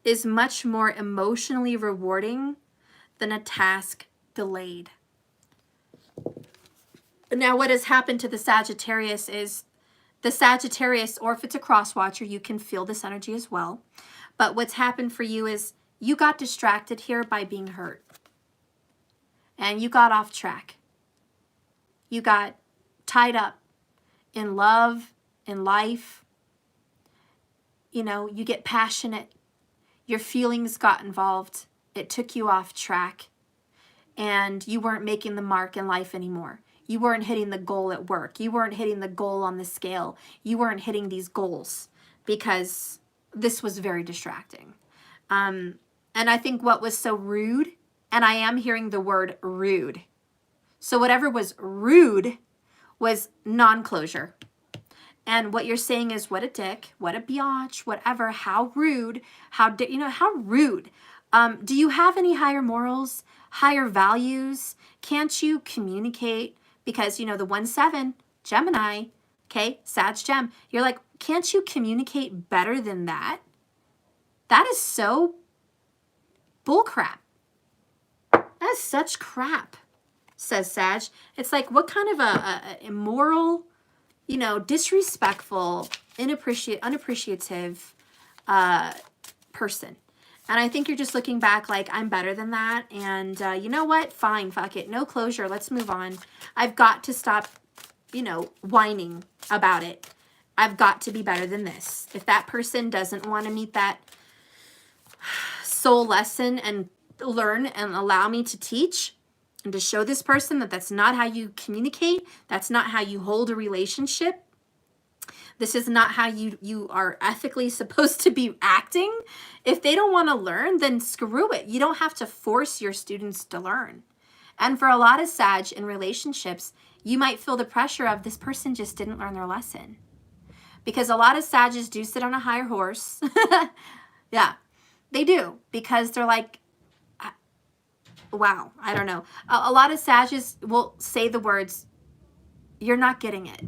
is much more emotionally rewarding than a task delayed. Now, what has happened to the Sagittarius is the Sagittarius, or if it's a cross watcher, you can feel this energy as well. But what's happened for you is you got distracted here by being hurt. And you got off track. You got tied up in love, in life. You know, you get passionate. Your feelings got involved. It took you off track. And you weren't making the mark in life anymore. You weren't hitting the goal at work. You weren't hitting the goal on the scale. You weren't hitting these goals because this was very distracting. And I think what was so rude, and I am hearing the word rude. So whatever was rude was non-closure. And what you're saying is, what a dick, what a biatch, whatever, how rude, how rude. Do you have any higher morals, higher values? Can't you communicate? Because, you know, the 1-7, Gemini, okay, Sag Gem, you're like, can't you communicate better than that? That is so bullcrap. That is such crap, says Sag. It's like, what kind of a immoral, you know, disrespectful, unappreciative person. And I think you're just looking back like, I'm better than that. And you know what? Fine, fuck it. No closure. Let's move on. I've got to stop, you know, whining about it. I've got to be better than this. If that person doesn't want to meet that soul lesson and learn and allow me to teach and to show this person that that's not how you communicate, that's not how you hold a relationship, this is not how you are ethically supposed to be acting. If they don't want to learn, then screw it. You don't have to force your students to learn. And for a lot of Sag in relationships, you might feel the pressure of this person just didn't learn their lesson. Because a lot of Sages do sit on a higher horse. Yeah, they do. Because they're like, wow, I don't know. A lot of Sages will say the words, you're not getting it.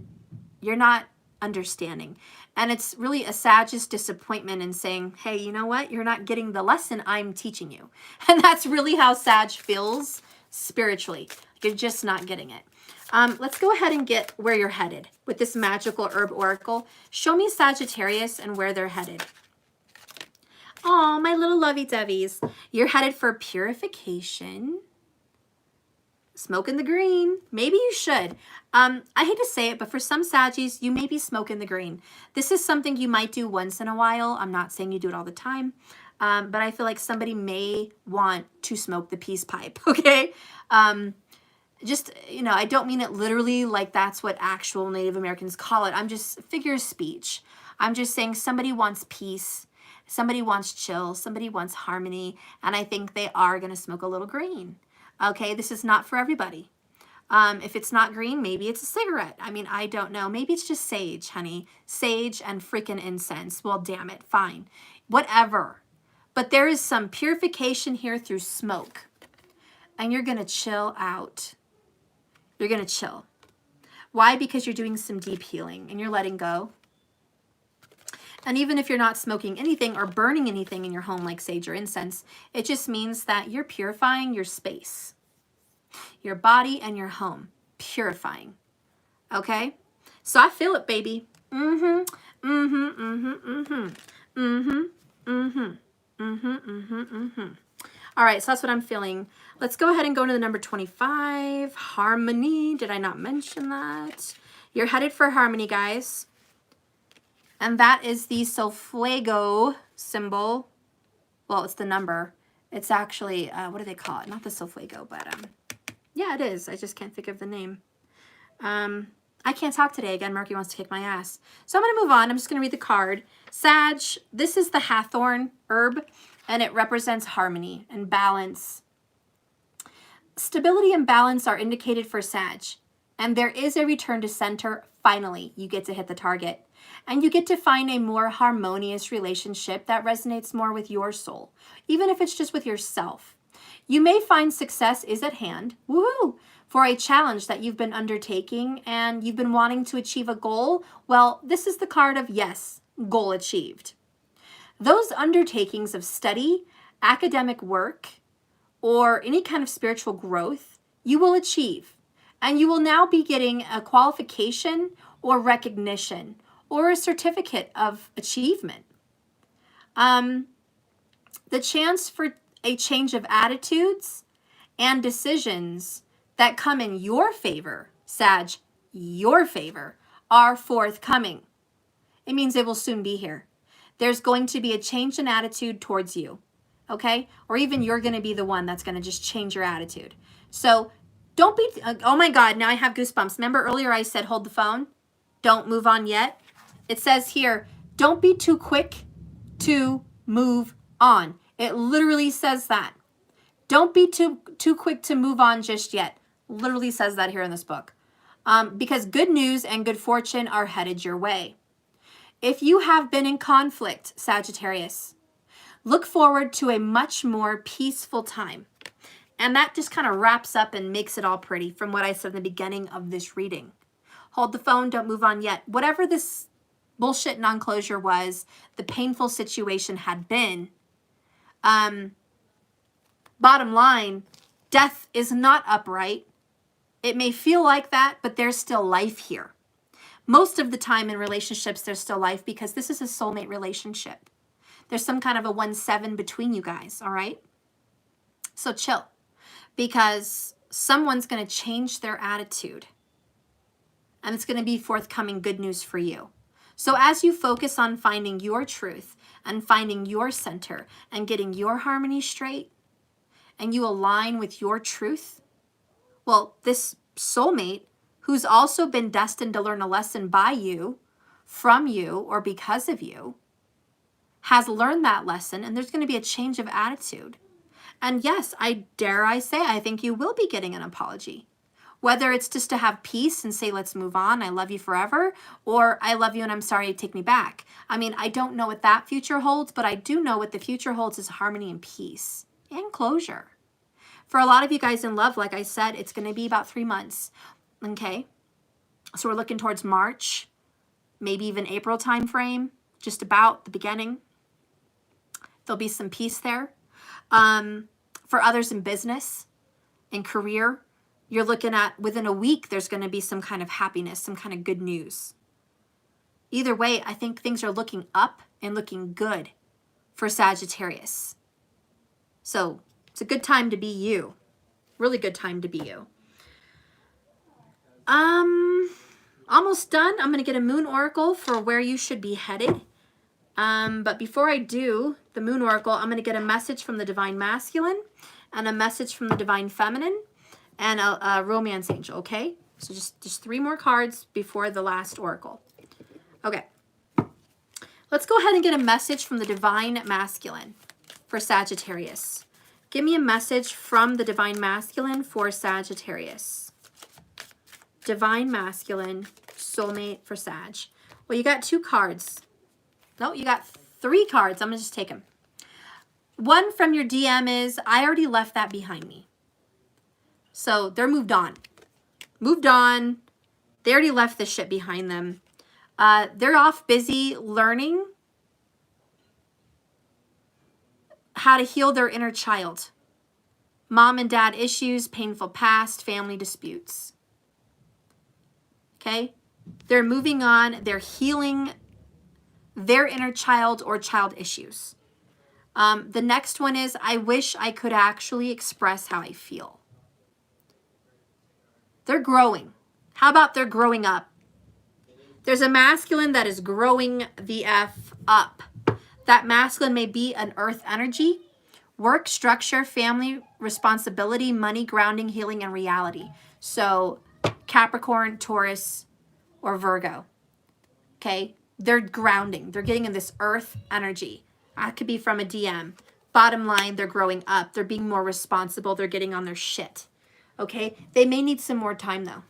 You're not understanding. And it's really a Sag's disappointment in saying, hey, you know what? You're not getting the lesson I'm teaching you. And that's really how Sag feels spiritually. You're just not getting it. Let's go ahead and get where you're headed with this magical herb oracle. Show me Sagittarius and where they're headed. Oh, my little lovey-doveys. You're headed for purification. Smoking the green. Maybe you should. I hate to say it, but for some Saggies, you may be smoking the green. This is something you might do once in a while. I'm not saying you do it all the time. But I feel like somebody may want to smoke the peace pipe, okay? Just, you know, I don't mean it literally like that's what actual Native Americans call it. I'm just figure of speech. I'm just saying somebody wants peace. Somebody wants chill. Somebody wants harmony. And I think they are going to smoke a little green. Okay, this is not for everybody. If it's not green, maybe it's a cigarette. I mean, I don't know. Maybe it's just sage, honey. Sage and freaking incense. Well, damn it. Fine. Whatever. But there is some purification here through smoke. And you're going to chill out. You're going to chill. Why? Because you're doing some deep healing and you're letting go. And even if you're not smoking anything or burning anything in your home like sage or incense, it just means that you're purifying your space, your body and your home. Purifying. Okay? So I feel it, baby. Mm-hmm. Mm-hmm. Mm-hmm. Mm-hmm. Mm-hmm. Mm-hmm. Mm-hmm. Mm-hmm. Mm-hmm. All right, so that's what I'm feeling. Let's go ahead and go to the number 25. Harmony. Did I not mention that? You're headed for harmony, guys. And that is the Solfuego symbol. Well, it's the number. It's actually, what do they call it? Not the Solfuego, but yeah, it is. I just can't think of the name. I can't talk today. Again, Mercury wants to kick my ass. So I'm going to move on. I'm just going to read the card. Sag, this is the Hawthorn herb, and it represents harmony and balance. Stability and balance are indicated for Sag, and there is a return to center. Finally, you get to hit the target, and you get to find a more harmonious relationship that resonates more with your soul, even if it's just with yourself. You may find success is at hand, woohoo, for a challenge that you've been undertaking and you've been wanting to achieve a goal. Well, this is the card of yes, goal achieved. Those undertakings of study, academic work, or any kind of spiritual growth, you will achieve. And you will now be getting a qualification or recognition or a certificate of achievement. The chance for a change of attitudes and decisions that come in your favor, Sag, your favor, are forthcoming. It means it will soon be here. There's going to be a change in attitude towards you, okay? Or even you're going to be the one that's going to just change your attitude. So don't be, oh my God, now I have goosebumps. Remember earlier I said hold the phone? Don't move on yet. It says here, don't be too quick to move on. It literally says that. Don't be too quick to move on just yet. Literally says that here in this book. Because good news and good fortune are headed your way. If you have been in conflict, Sagittarius, look forward to a much more peaceful time. And that just kind of wraps up and makes it all pretty from what I said in the beginning of this reading. Hold the phone, don't move on yet. Whatever this bullshit non-closure was, the painful situation had been, bottom line, death is not upright. It may feel like that, but there's still life here. Most of the time in relationships, there's still life because this is a soulmate relationship. There's some kind of a 1-7 between you guys, all right? So chill, because someone's going to change their attitude, and it's going to be forthcoming good news for you. So as you focus on finding your truth and finding your center and getting your harmony straight, and you align with your truth, well, this soulmate who's also been destined to learn a lesson by you, from you, or because of you, has learned that lesson, and there's going to be a change of attitude. And yes, I think you will be getting an apology. Whether it's just to have peace and say, let's move on, I love you forever, or I love you and I'm sorry, take me back. I mean, I don't know what that future holds, but I do know what the future holds is harmony and peace and closure. For a lot of you guys in love, like I said, it's going to be about 3 months. Okay, so we're looking towards March, maybe even April time frame, just about the beginning. There'll be some peace there. For others in business, in career, you're looking at within a week, there's going to be some kind of happiness, some kind of good news. Either way, I think things are looking up and looking good for Sagittarius. So it's a good time to be you. Really good time to be you. Almost done. I'm going to get a moon oracle for where you should be headed. But before I do the moon oracle, I'm going to get a message from the divine masculine and a message from the divine feminine and a romance angel, okay? So just 3 more cards before the last oracle. Okay. Let's go ahead and get a message from the divine masculine for Sagittarius. Give me a message from the divine masculine for Sagittarius. Divine masculine, soulmate for Sag. Well, you got 2 cards. No, you got 3 cards. I'm going to just take them. One from your DM is, I already left that behind me. So they're moved on. Moved on. They already left this shit behind them. They're off busy learning how to heal their inner child. Mom and dad issues, painful past, family disputes. Okay? They're moving on. They're healing their inner child or child issues. The next one is, I wish I could actually express how I feel. They're growing. How about they're growing up? There's a masculine that is growing the F up. That masculine may be an earth energy, work, structure, family, responsibility, money, grounding, healing, and reality. So Capricorn, Taurus, or Virgo. Okay? They're grounding. They're getting in this earth energy. That could be from a DM. Bottom line, they're growing up. They're being more responsible. They're getting on their shit. Okay? They may need some more time, though.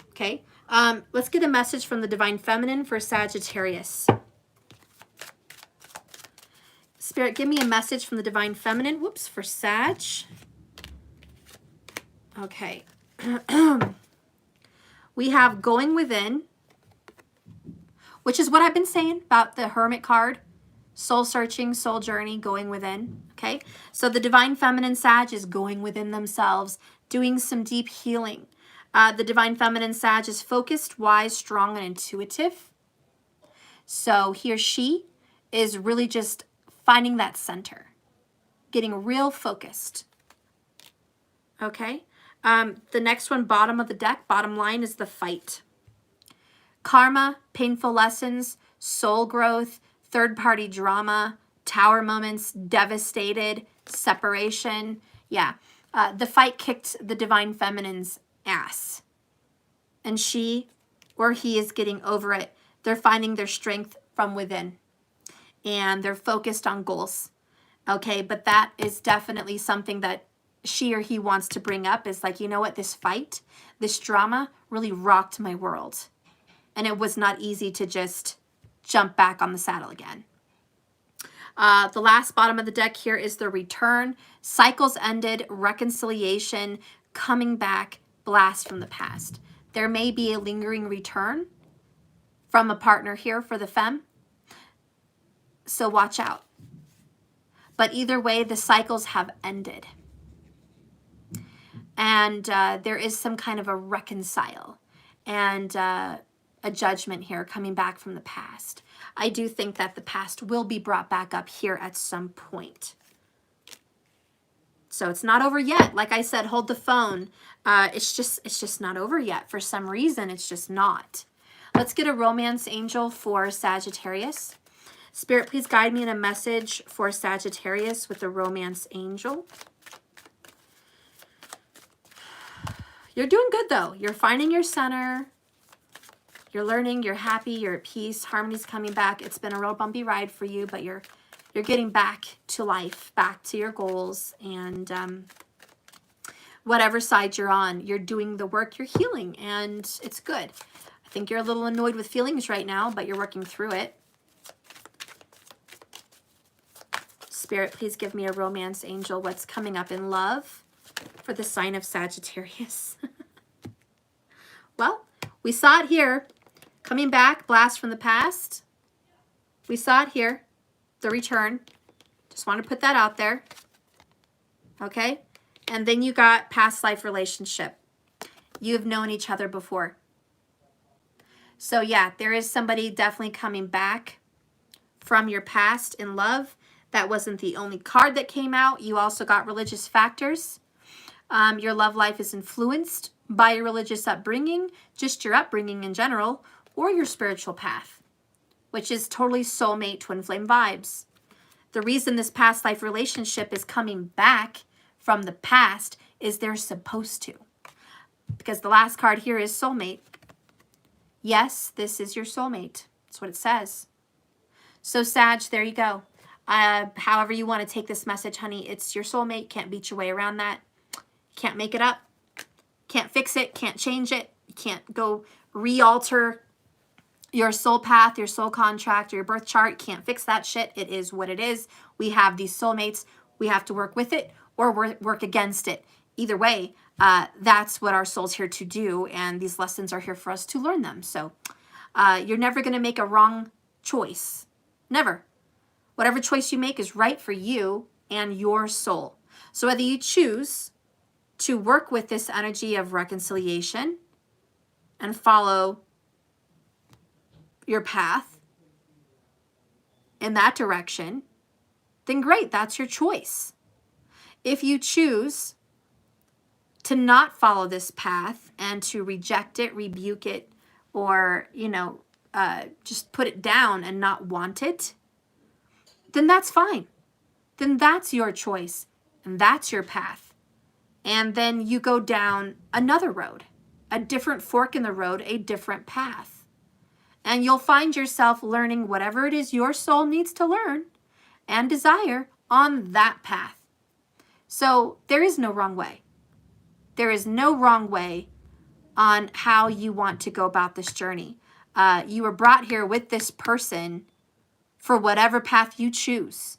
Okay? Let's get a message from the divine feminine for Sagittarius. Spirit, give me a message from the divine feminine. Whoops, for Sag. Okay. We have going within, which is what I've been saying about the Hermit card. Soul searching, soul journey, going within. Okay. So the divine feminine Sag is going within themselves, doing some deep healing. The divine feminine Sag is focused, wise, strong, and intuitive. So he or she is really just finding that center, getting real focused. Okay. The next one, bottom of the deck, bottom line is the fight. Karma, painful lessons, soul growth, third-party drama, tower moments, devastated, separation. Yeah. The fight kicked the divine feminine's ass. And she or he is getting over it. They're finding their strength from within. And they're focused on goals. Okay, but that is definitely something that she or he wants to bring up, is like, you know what, this fight, this drama really rocked my world. And it was not easy to just jump back on the saddle again. The last bottom of the deck here is the return. Cycles ended, reconciliation, coming back, blast from the past. There may be a lingering return from a partner here for the femme. So watch out. But either way, the cycles have ended. And there is some kind of a reconcile and a judgment here coming back from the past. I do think that the past will be brought back up here at some point. So it's not over yet. Like I said, hold the phone. It's just not over yet. For some reason, it's just not. Let's get a romance angel for Sagittarius. Spirit, please guide me in a message for Sagittarius with the romance angel. You're doing good, though. You're finding your center. You're learning. You're happy. You're at peace. Harmony's coming back. It's been a real bumpy ride for you, but you're getting back to life, back to your goals, and whatever side you're on, you're doing the work. You're healing, and it's good. I think you're a little annoyed with feelings right now, but you're working through it. Spirit, please give me a romance angel. What's coming up in love for the sign of Sagittarius? Well, we saw it here. Coming back, blast from the past. We saw it here. The return. Just want to put that out there. Okay? And then you got past life relationship. You've known each other before. So yeah, there is somebody definitely coming back from your past in love. That wasn't the only card that came out. You also got religious factors. Your love life is influenced by your religious upbringing, just your upbringing in general, or your spiritual path, which is totally soulmate twin flame vibes. The reason this past life relationship is coming back from the past is they're supposed to. Because the last card here is soulmate. Yes, this is your soulmate. That's what it says. So Sag, there you go. However you want to take this message, honey, it's your soulmate. Can't beat your way around that. Can't make it up. Can't fix it. Can't change it. You can't go re-alter your soul path, your soul contract, or your birth chart. Can't fix that shit. It is what it is. We have these soulmates. We have to work with it or work against it. Either way, that's what our soul's here to do, and these lessons are here for us to learn them. So you're never going to make a wrong choice. Never. Whatever choice you make is right for you and your soul. So whether you choose to work with this energy of reconciliation and follow your path in that direction, then great, that's your choice. If you choose to not follow this path and to reject it, rebuke it, or, just put it down and not want it, then that's fine. Then that's your choice and that's your path. And then you go down another road, a different fork in the road, a different path. And you'll find yourself learning whatever it is your soul needs to learn and desire on that path. So there is no wrong way. There is no wrong way on how you want to go about this journey. You were brought here with this person for whatever path you choose.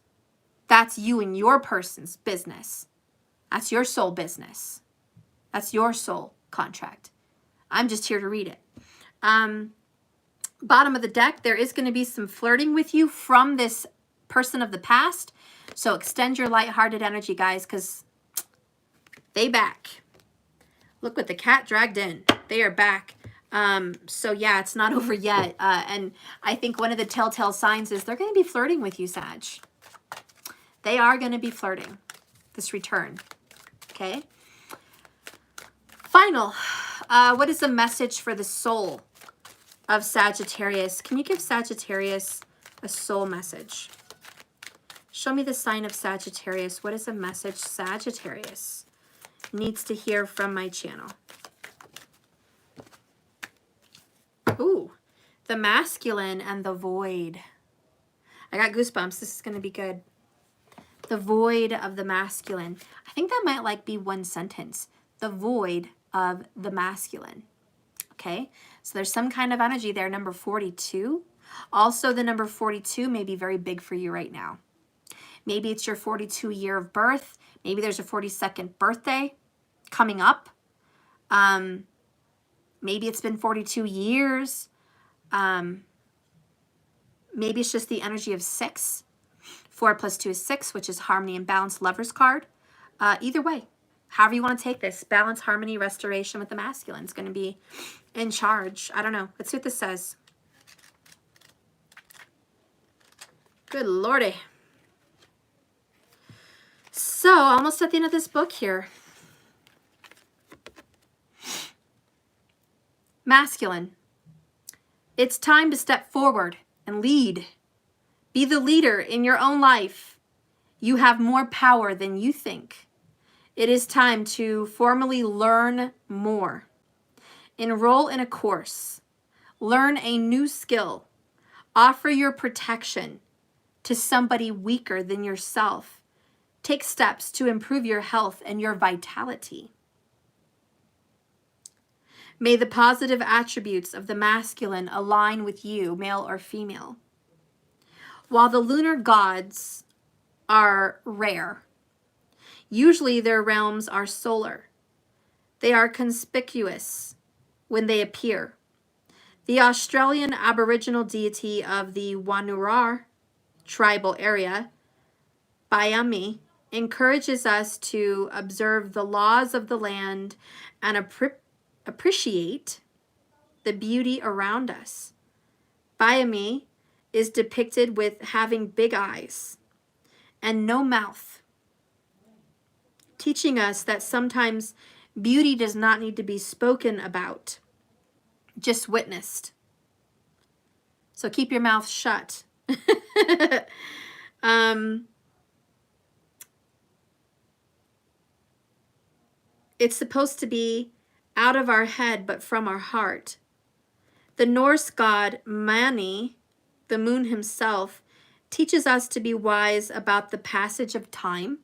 That's you and your person's business. That's your soul business. That's your soul contract. I'm just here to read it. Bottom of the deck, there is going to be some flirting with you from this person of the past. So extend your lighthearted energy, guys, because they back. Look what the cat dragged in. They are back. So yeah, it's not over yet. And I think one of the telltale signs is they're going to be flirting with you, Sag. They are going to be flirting this return. Okay. Final. What is the message for the soul of Sagittarius? Can you give Sagittarius a soul message? Show me the sign of Sagittarius. What is a message Sagittarius needs to hear from my channel? Ooh, the masculine and the void. I got goosebumps. This is going to be good. The void of the masculine. I think that might be one sentence. The void of the masculine. Okay, so there's some kind of energy there. Number 42. Also, the number 42 may be very big for you right now. Maybe it's your 42 year of birth. Maybe there's a 42nd birthday coming up. Maybe it's been 42 years. Maybe it's just the energy of 6. 4 plus 2 is 6, which is harmony and balance, Lover's card. Either way, however you want to take this, balance, harmony, restoration with the masculine is going to be in charge. I don't know. Let's see what this says. Good Lordy. So, almost at the end of this book here. Masculine. It's time to step forward and lead. Be the leader in your own life. You have more power than you think. It is time to formally learn more. Enroll in a course. Learn a new skill. Offer your protection to somebody weaker than yourself. Take steps to improve your health and your vitality. May the positive attributes of the masculine align with you, male or female. While the lunar gods are rare, usually their realms are solar. They are conspicuous when they appear. The Australian Aboriginal deity of the Wanurar tribal area, Bayami, encourages us to observe the laws of the land and appreciate the beauty around us. VENMO is depicted with having big eyes and no mouth, teaching us that sometimes beauty does not need to be spoken about, just witnessed. So keep your mouth shut. It's supposed to be out of our head, but from our heart. The Norse god Mani, the moon himself, teaches us to be wise about the passage of time.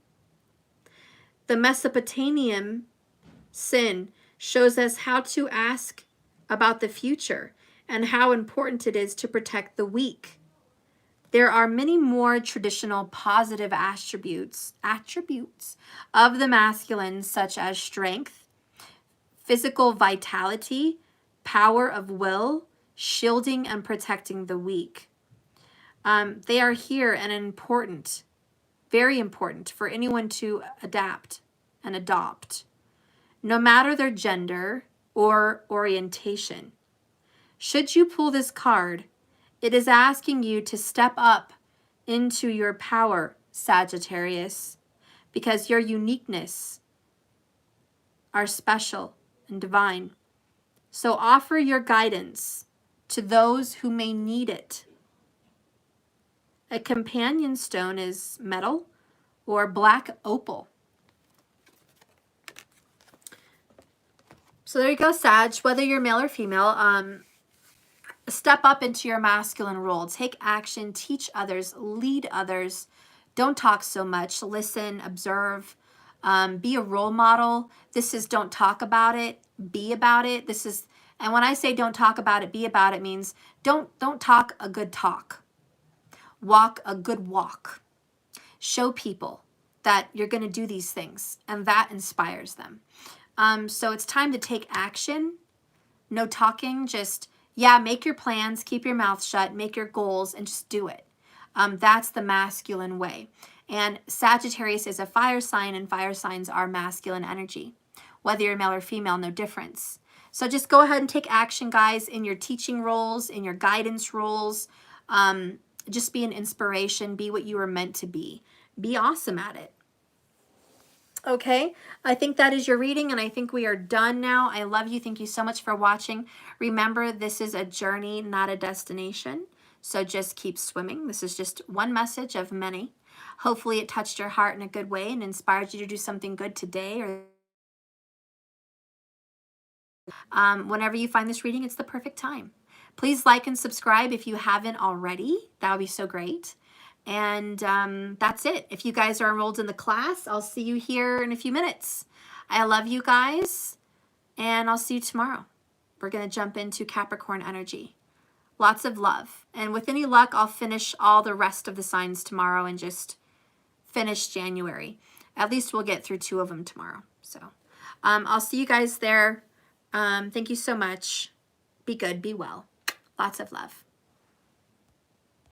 The Mesopotamian sin shows us how to ask about the future and how important it is to protect the weak. There are many more traditional positive attributes of the masculine, such as strength, physical vitality, power of will, shielding and protecting the weak. They are here and important, very important for anyone to adapt and adopt, no matter their gender or orientation. Should you pull this card, it is asking you to step up into your power, Sagittarius, because your uniqueness are special and divine. So offer your guidance to those who may need it. A companion stone is metal or black opal. So there you go, Sag. Whether you're male or female, step up into your masculine role. Take action, teach others, lead others. Don't talk so much. Listen, observe, be a role model. This is don't talk about it, be about it. This is, and when I say don't talk about it, be about it, means don't talk a good talk. Walk a good walk. Show people that you're going to do these things, and that inspires them. So it's time to take action. No talking, just, yeah, make your plans, keep your mouth shut, make your goals, and just do it. That's the masculine way. And Sagittarius is a fire sign, and fire signs are masculine energy. Whether you're male or female, no difference. So just go ahead and take action, guys, in your teaching roles, in your guidance roles. Just be an inspiration. Be what you were meant to be. Be awesome at it. Okay, I think that is your reading, and I think we are done now. I love you. Thank you so much for watching. Remember, this is a journey, not a destination. So just keep swimming. This is just one message of many. Hopefully it touched your heart in a good way and inspired you to do something good today. Or whenever you find this reading, it's the perfect time. Please like and subscribe if you haven't already. That would be so great. And that's it. If you guys are enrolled in the class, I'll see you here in a few minutes. I love you guys, and I'll see you tomorrow. We're going to jump into Capricorn energy. Lots of love. And with any luck, I'll finish all the rest of the signs tomorrow and just finish January. At least we'll get through 2 of them tomorrow. So I'll see you guys there. Thank you so much. Be good. Be well. Lots of love.